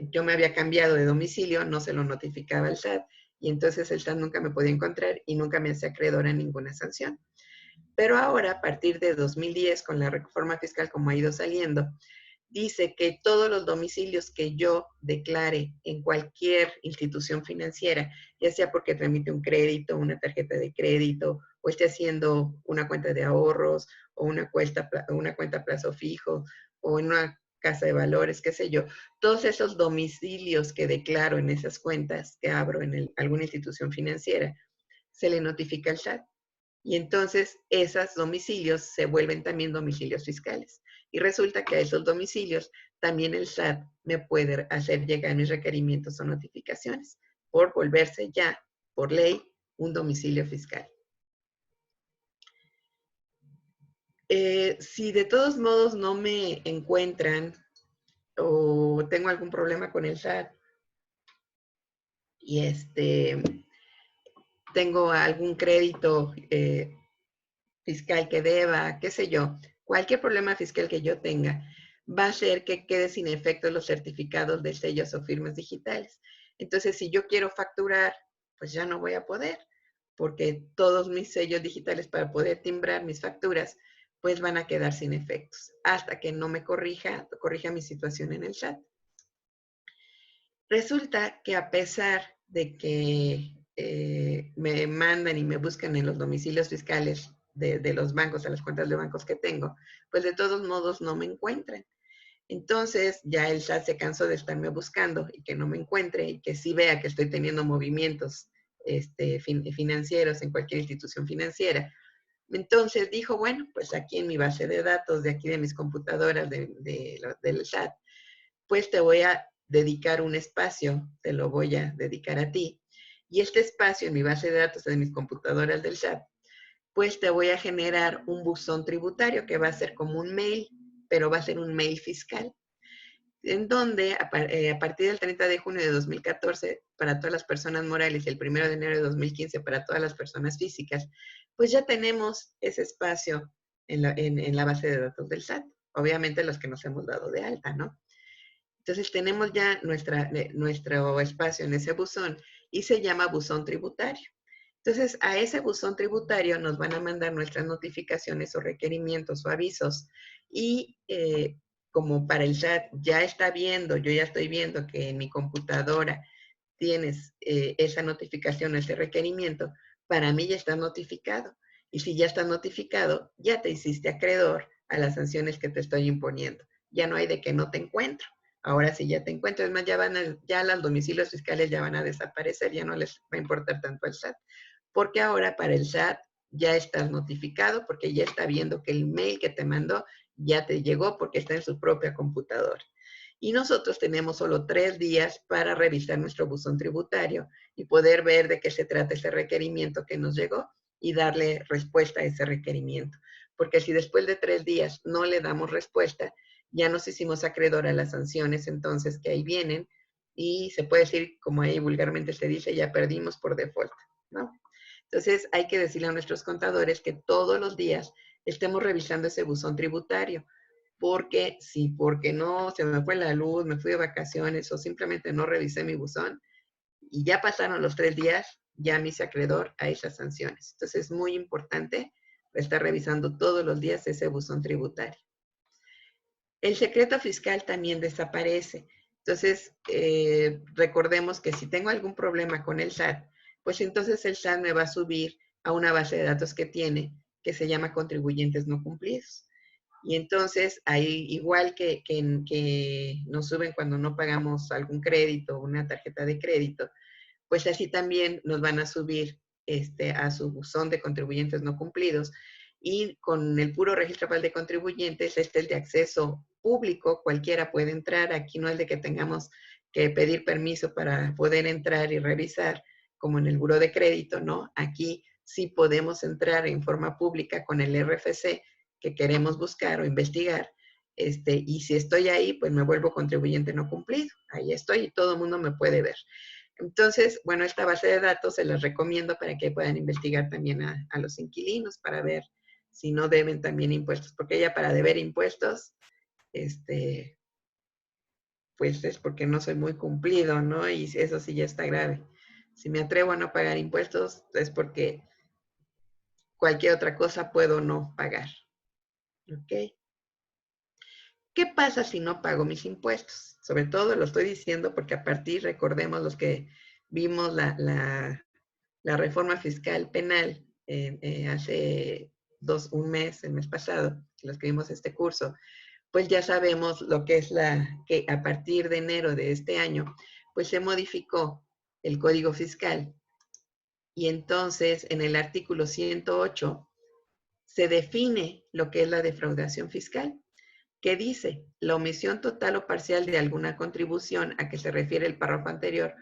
yo me había cambiado de domicilio, no se lo notificaba al SAT, y entonces el SAT nunca me podía encontrar y nunca me hacía acreedora a ninguna sanción. Pero ahora, a partir de 2010, con la reforma fiscal como ha ido saliendo, dice que todos los domicilios que yo declare en cualquier institución financiera, ya sea porque tramite un crédito, una tarjeta de crédito, o esté haciendo una cuenta de ahorros, o una cuenta a plazo fijo, o en una casa de valores, qué sé yo, todos esos domicilios que declaro en esas cuentas que abro en alguna institución financiera, se le notifica al SAT. Y entonces esos domicilios se vuelven también domicilios fiscales. Y resulta que a esos domicilios también el SAT me puede hacer llegar mis requerimientos o notificaciones por volverse ya, por ley, un domicilio fiscal. Si de todos modos no me encuentran o tengo algún problema con el SAT y tengo algún crédito fiscal que deba, qué sé yo, cualquier problema fiscal que yo tenga, va a hacer que quede sin efecto los certificados de sellos o firmas digitales. Entonces, si yo quiero facturar, pues ya no voy a poder, porque todos mis sellos digitales para poder timbrar mis facturas, pues van a quedar sin efectos, hasta que no me corrija mi situación en el SAT. Resulta que a pesar de que me mandan y me buscan en los domicilios fiscales de los bancos, a las cuentas de bancos que tengo, pues de todos modos no me encuentran. Entonces ya el SAT se cansó de estarme buscando y que no me encuentre y que sí vea que estoy teniendo movimientos financieros en cualquier institución financiera. Entonces dijo, bueno, pues aquí en mi base de datos, de aquí de mis computadoras del SAT, pues te voy a dedicar un espacio, te lo voy a dedicar a ti. Y este espacio en mi base de datos de mis computadoras del SAT, pues te voy a generar un buzón tributario que va a ser como un mail, pero va a ser un mail fiscal, en donde a partir del 30 de junio de 2014, para todas las personas morales, y el 1 de enero de 2015 para todas las personas físicas, pues ya tenemos ese espacio en la base de datos del SAT. Obviamente los que nos hemos dado de alta, ¿no? Entonces tenemos ya nuestro espacio en ese buzón y se llama buzón tributario. Entonces a ese buzón tributario nos van a mandar nuestras notificaciones o requerimientos o avisos y como para el SAT ya está viendo, yo ya estoy viendo que en mi computadora tienes esa notificación, ese requerimiento, para mí ya está notificado. Y si ya está notificado, ya te hiciste acreedor a las sanciones que te estoy imponiendo. Ya no hay de que no te encuentro. Ahora sí ya te encuentro. Es más, ya los domicilios fiscales ya van a desaparecer, ya no les va a importar tanto al SAT. Porque ahora para el SAT ya estás notificado, porque ya está viendo que el mail que te mandó ya te llegó porque está en su propia computadora. Y nosotros tenemos solo 3 días para revisar nuestro buzón tributario y poder ver de qué se trata ese requerimiento que nos llegó y darle respuesta a ese requerimiento. Porque si después de 3 días no le damos respuesta, ya nos hicimos acreedor a las sanciones entonces que ahí vienen y se puede decir, como ahí vulgarmente se dice, ya perdimos por default, ¿no? Entonces hay que decirle a nuestros contadores que todos los días estemos revisando ese buzón tributario, porque si porque no se me fue la luz, me fui de vacaciones o simplemente no revisé mi buzón y ya pasaron los 3 días, llámese acreedor a esas sanciones. Entonces es muy importante estar revisando todos los días ese buzón tributario. El secreto fiscal también desaparece. Entonces, recordemos que si tengo algún problema con el SAT, pues entonces el SAT me va a subir a una base de datos que tiene, que se llama contribuyentes no cumplidos. Y entonces, ahí, igual que nos suben cuando no pagamos algún crédito o una tarjeta de crédito, pues así también nos van a subir a su buzón de contribuyentes no cumplidos. Y con el puro registro federal de contribuyentes, es el de acceso público, cualquiera puede entrar. Aquí no es de que tengamos que pedir permiso para poder entrar y revisar, como en el buró de crédito, ¿no? Aquí sí podemos entrar en forma pública con el RFC que queremos buscar o investigar. Y si estoy ahí, pues me vuelvo contribuyente no cumplido. Ahí estoy y todo el mundo me puede ver. Entonces, bueno, esta base de datos se las recomiendo para que puedan investigar también a los inquilinos para ver si no deben también impuestos, porque ya para deber impuestos, pues es porque no soy muy cumplido, ¿no? Y eso sí ya está grave. Si me atrevo a no pagar impuestos, es porque cualquier otra cosa puedo no pagar, ¿ok? ¿Qué pasa si no pago mis impuestos? Sobre todo lo estoy diciendo porque a partir, recordemos los que vimos la reforma fiscal penal hace un mes, el mes pasado, los que vimos este curso, pues ya sabemos lo que es que a partir de enero de este año, pues se modificó el Código Fiscal y entonces en el artículo 108 se define lo que es la defraudación fiscal, que dice, la omisión total o parcial de alguna contribución a que se refiere el párrafo anterior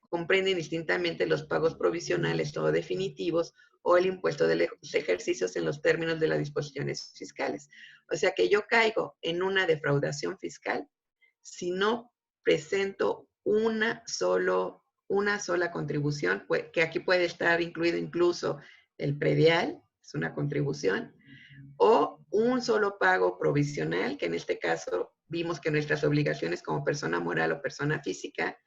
comprende indistintamente los pagos provisionales o definitivos o el impuesto de los ejercicios en los términos de las disposiciones fiscales. O sea que yo caigo en una defraudación fiscal si no presento una sola contribución, que aquí puede estar incluido incluso el predial, es una contribución, o un solo pago provisional, que en este caso vimos que nuestras obligaciones como persona moral o persona física,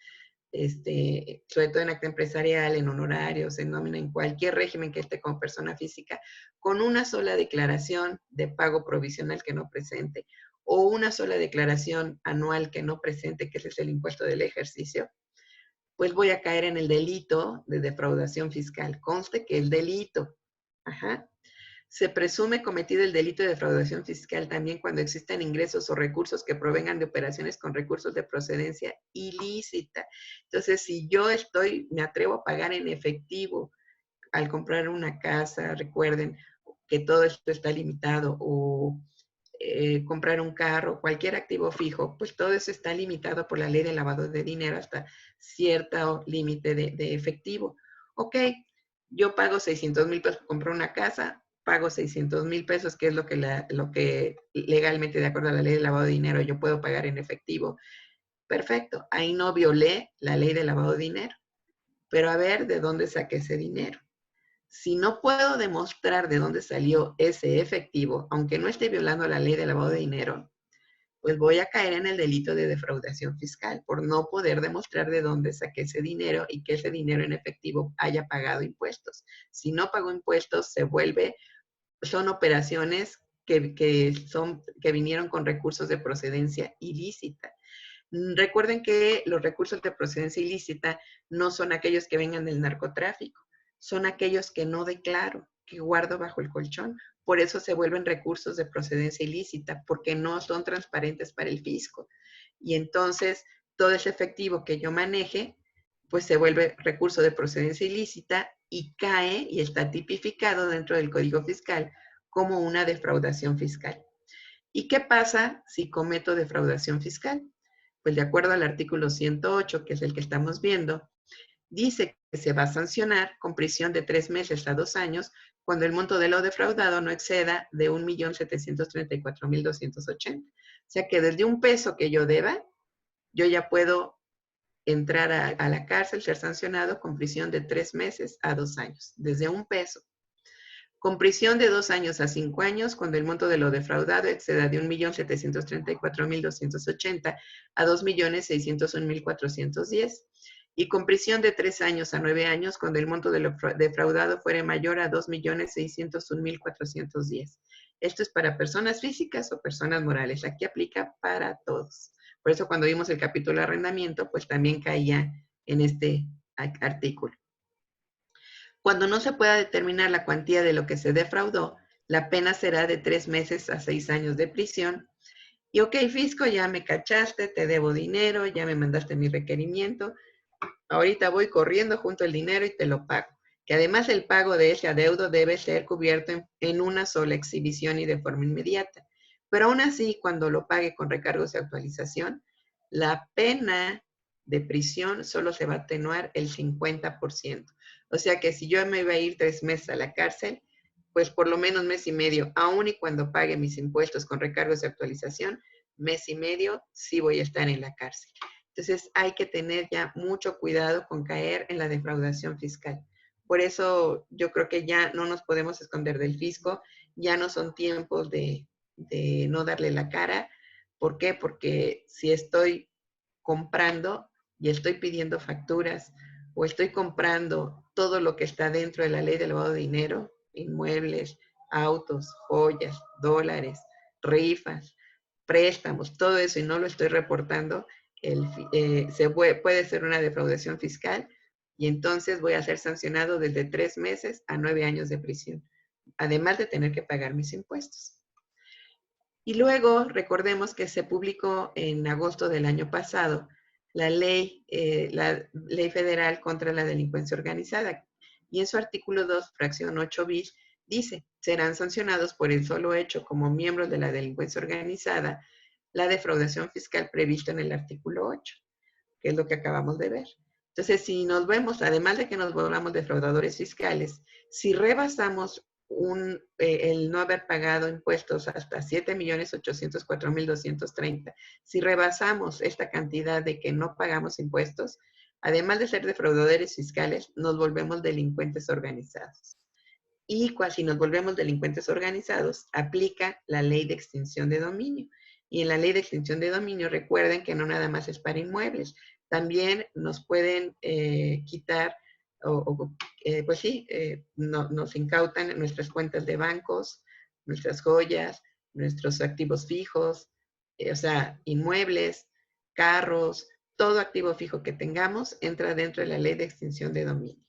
sobre todo en acta empresarial, en honorarios, en nómina, en cualquier régimen que esté como persona física, con una sola declaración de pago provisional que no presente, o una sola declaración anual que no presente, que ese es el impuesto del ejercicio, pues voy a caer en el delito de defraudación fiscal. Conste que el delito, ajá, se presume cometido el delito de defraudación fiscal también cuando existan ingresos o recursos que provengan de operaciones con recursos de procedencia ilícita. Entonces, si yo me atrevo a pagar en efectivo al comprar una casa, recuerden que todo esto está limitado, o comprar un carro, cualquier activo fijo, pues todo eso está limitado por la ley de lavado de dinero hasta cierto límite de efectivo. Ok, yo pago 600,000 pesos, compro una casa, pago 600,000 pesos, que es lo que legalmente, de acuerdo a la ley de lavado de dinero, yo puedo pagar en efectivo. Perfecto, ahí no violé la ley de lavado de dinero. Pero a ver, ¿de dónde saqué ese dinero? Si no puedo demostrar de dónde salió ese efectivo, aunque no esté violando la ley de lavado de dinero, pues voy a caer en el delito de defraudación fiscal por no poder demostrar de dónde saqué ese dinero y que ese dinero en efectivo haya pagado impuestos. Si no pago impuestos, son operaciones que vinieron con recursos de procedencia ilícita. Recuerden que los recursos de procedencia ilícita no son aquellos que vengan del narcotráfico, son aquellos que no declaro, que guardo bajo el colchón. Por eso se vuelven recursos de procedencia ilícita, porque no son transparentes para el fisco. Y entonces todo ese efectivo que yo maneje, pues se vuelve recurso de procedencia ilícita y cae y está tipificado dentro del Código Fiscal como una defraudación fiscal. ¿Y qué pasa si cometo defraudación fiscal? Pues de acuerdo al artículo 108, que es el que estamos viendo, dice que se va a sancionar con prisión de 3 meses a 2 años cuando el monto de lo defraudado no exceda de 1,734,280. O sea que desde un peso que yo deba, yo ya puedo entrar a la cárcel, ser sancionado con prisión de 3 meses a 2 años, desde un peso. Con prisión de 2 años a 5 años cuando el monto de lo defraudado exceda de 1,734,280 a 2,601,410. y con prisión de 3 años a 9 años cuando el monto de lo defraudado fuere mayor a 2.601.410. Esto es para personas físicas o personas morales. Aquí aplica para todos. Por eso cuando vimos el capítulo de arrendamiento, pues también caía en este artículo. Cuando no se pueda determinar la cuantía de lo que se defraudó, la pena será de 3 meses a 6 años de prisión. Y ok, fisco, ya me cachaste, te debo dinero, ya me mandaste mi requerimiento. Ahorita voy corriendo junto el dinero y te lo pago. Que además el pago de ese adeudo debe ser cubierto en una sola exhibición y de forma inmediata. Pero aún así, cuando lo pague con recargos de actualización, la pena de prisión solo se va a atenuar el 50%. O sea que si yo me iba a ir 3 meses a la cárcel, pues por lo menos mes y medio, aun y cuando pague mis impuestos con recargos de actualización, mes y medio sí voy a estar en la cárcel. Entonces hay que tener ya mucho cuidado con caer en la defraudación fiscal. Por eso yo creo que ya no nos podemos esconder del fisco, ya no son tiempos de no darle la cara. ¿Por qué? Porque si estoy comprando y estoy pidiendo facturas o estoy comprando todo lo que está dentro de la ley de lavado de dinero, inmuebles, autos, joyas, dólares, rifas, préstamos, todo eso y no lo estoy reportando, puede ser una defraudación fiscal y entonces voy a ser sancionado desde 3 meses a 9 años de prisión, además de tener que pagar mis impuestos. Y luego recordemos que se publicó en agosto del año pasado la ley federal contra la delincuencia organizada y en su artículo 2, fracción 8 bis, dice, serán sancionados por el solo hecho como miembros de la delincuencia organizada la defraudación fiscal prevista en el artículo 8, que es lo que acabamos de ver. Entonces, si nos vemos, además de que nos volvamos defraudadores fiscales, si rebasamos el no haber pagado impuestos hasta 7.804.230, si rebasamos esta cantidad de que no pagamos impuestos, además de ser defraudadores fiscales, nos volvemos delincuentes organizados. Y si nos volvemos delincuentes organizados, aplica la ley de extinción de dominio. Y en la ley de extinción de dominio, recuerden que no nada más es para inmuebles, también nos pueden quitar, pues sí, nos incautan nuestras cuentas de bancos, nuestras joyas, nuestros activos fijos, o sea, inmuebles, carros, todo activo fijo que tengamos entra dentro de la ley de extinción de dominio.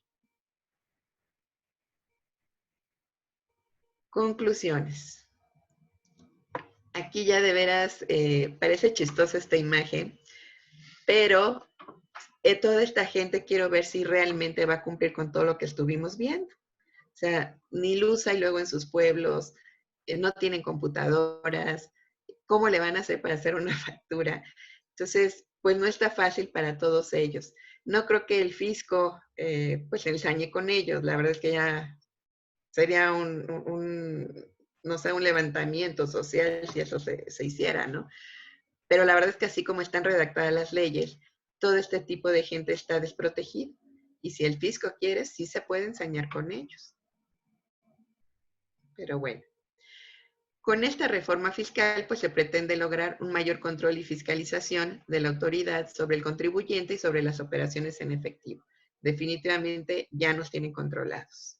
Conclusiones. Aquí ya de veras parece chistosa esta imagen, pero toda esta gente quiero ver si realmente va a cumplir con todo lo que estuvimos viendo. O sea, ni luz hay luego en sus pueblos, no tienen computadoras, ¿cómo le van a hacer para hacer una factura? Entonces, pues no está fácil para todos ellos. No creo que el fisco pues se ensañe con ellos, la verdad es que ya sería no sé, un levantamiento social si eso se hiciera, ¿no? Pero la verdad es que así como están redactadas las leyes, todo este tipo de gente está desprotegido. Y si el fisco quiere, sí se puede ensañar con ellos. Pero bueno, con esta reforma fiscal, pues se pretende lograr un mayor control y fiscalización de la autoridad sobre el contribuyente y sobre las operaciones en efectivo. Definitivamente ya nos tienen controlados.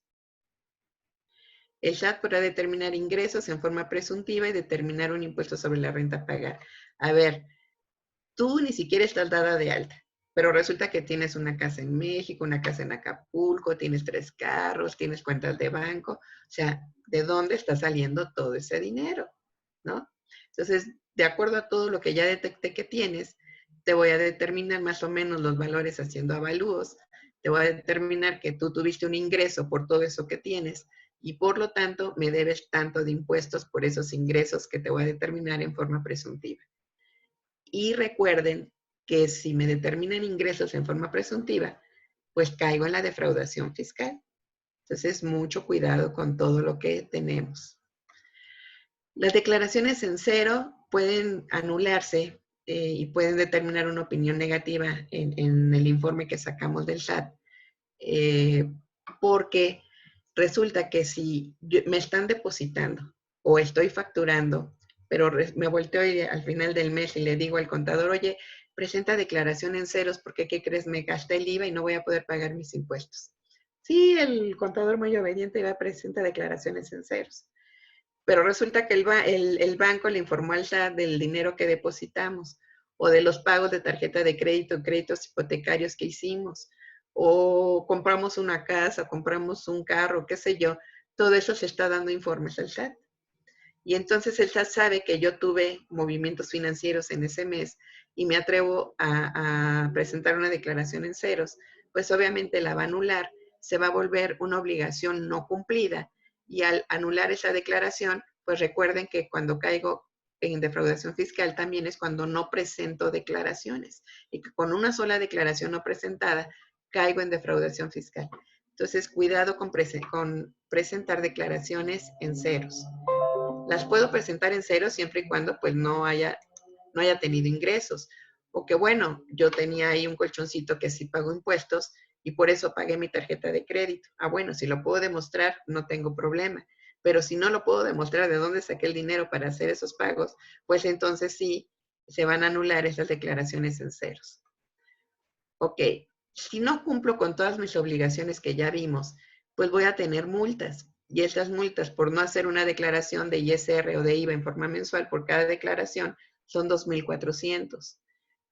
El SAT podrá determinar ingresos en forma presuntiva y determinar un impuesto sobre la renta a pagar. A ver, tú ni siquiera estás dada de alta, pero resulta que tienes una casa en México, una casa en Acapulco, tienes 3 carros, tienes cuentas de banco. O sea, ¿de dónde está saliendo todo ese dinero? ¿No? Entonces, de acuerdo a todo lo que ya detecté que tienes, te voy a determinar más o menos los valores haciendo avalúos. Te voy a determinar que tú tuviste un ingreso por todo eso que tienes y por lo tanto me debes tanto de impuestos por esos ingresos que te voy a determinar en forma presuntiva. Y recuerden que si me determinan ingresos en forma presuntiva, pues caigo en la defraudación fiscal. Entonces, mucho cuidado con todo lo que tenemos. Las declaraciones en cero pueden anularse y pueden determinar una opinión negativa en el informe que sacamos del SAT, porque resulta que si me están depositando o estoy facturando, pero me volteo al final del mes y le digo al contador, oye, presenta declaración en ceros porque, ¿qué crees? Me gasté el IVA y no voy a poder pagar mis impuestos. Sí, el contador muy obediente va a presentar declaraciones en ceros. Pero resulta que el banco le informó al SAT del dinero que depositamos o de los pagos de tarjeta de crédito, créditos hipotecarios que hicimos, o compramos una casa, compramos un carro, qué sé yo. Todo eso se está dando informes al SAT. Y entonces el SAT sabe que yo tuve movimientos financieros en ese mes y me atrevo a presentar una declaración en ceros, pues obviamente la va a anular, se va a volver una obligación no cumplida y al anular esa declaración, pues recuerden que cuando caigo en defraudación fiscal también es cuando no presento declaraciones y que con una sola declaración no presentada caigo en defraudación fiscal. Entonces, cuidado con presentar declaraciones en ceros. Las puedo presentar en cero siempre y cuando pues no haya tenido ingresos. O que bueno, yo tenía ahí un colchoncito que sí pago impuestos y por eso pagué mi tarjeta de crédito. Ah, bueno, si lo puedo demostrar, no tengo problema. Pero si no lo puedo demostrar de dónde saqué el dinero para hacer esos pagos, pues entonces sí se van a anular esas declaraciones en ceros. Ok, si no cumplo con todas mis obligaciones que ya vimos, pues voy a tener multas. Y esas multas por no hacer una declaración de ISR o de IVA en forma mensual por cada declaración son 2,400.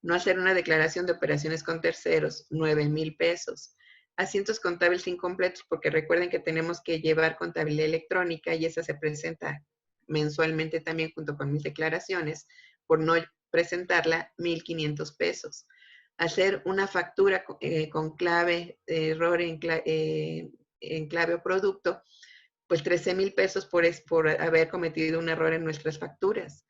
No hacer una declaración de operaciones con terceros, 9,000 pesos. Asientos contables incompletos, porque recuerden que tenemos que llevar contabilidad electrónica y esa se presenta mensualmente también junto con mis declaraciones. Por no presentarla, 1,500 pesos. Hacer una factura con clave, error en clave o producto, pues 13,000 pesos por haber cometido un error en nuestras facturas.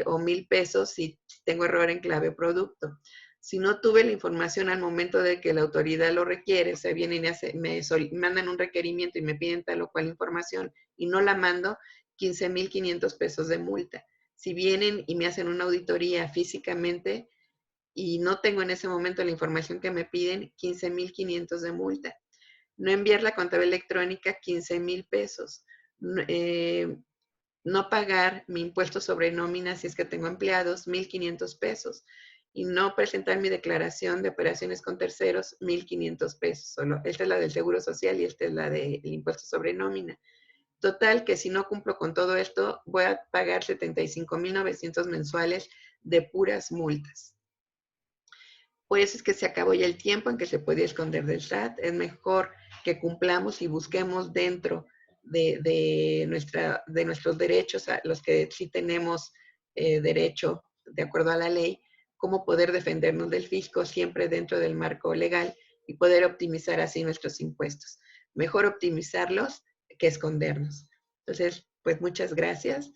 O 1,000 pesos si tengo error en clave o producto. Si no tuve la información al momento de que la autoridad lo requiere, o sea, vienen y me mandan un requerimiento y me piden tal o cual información y no la mando, 15,500 pesos de multa. Si vienen y me hacen una auditoría físicamente, y no tengo en ese momento la información que me piden, 15,500 de multa. No enviar la contabilidad electrónica, 15,000 pesos. No pagar mi impuesto sobre nómina si es que tengo empleados, 1,500 pesos. Y no presentar mi declaración de operaciones con terceros, 1,500 pesos. Solo, esta es la del Seguro Social y esta es la del impuesto sobre nómina. Total, que si no cumplo con todo esto, voy a pagar 75,900 mensuales de puras multas. Por eso es que se acabó ya el tiempo en que se podía esconder del SAT. Es mejor que cumplamos y busquemos dentro de nuestros derechos, a los que sí tenemos derecho de acuerdo a la ley, cómo poder defendernos del fisco siempre dentro del marco legal y poder optimizar así nuestros impuestos. Mejor optimizarlos que escondernos. Entonces, pues muchas gracias.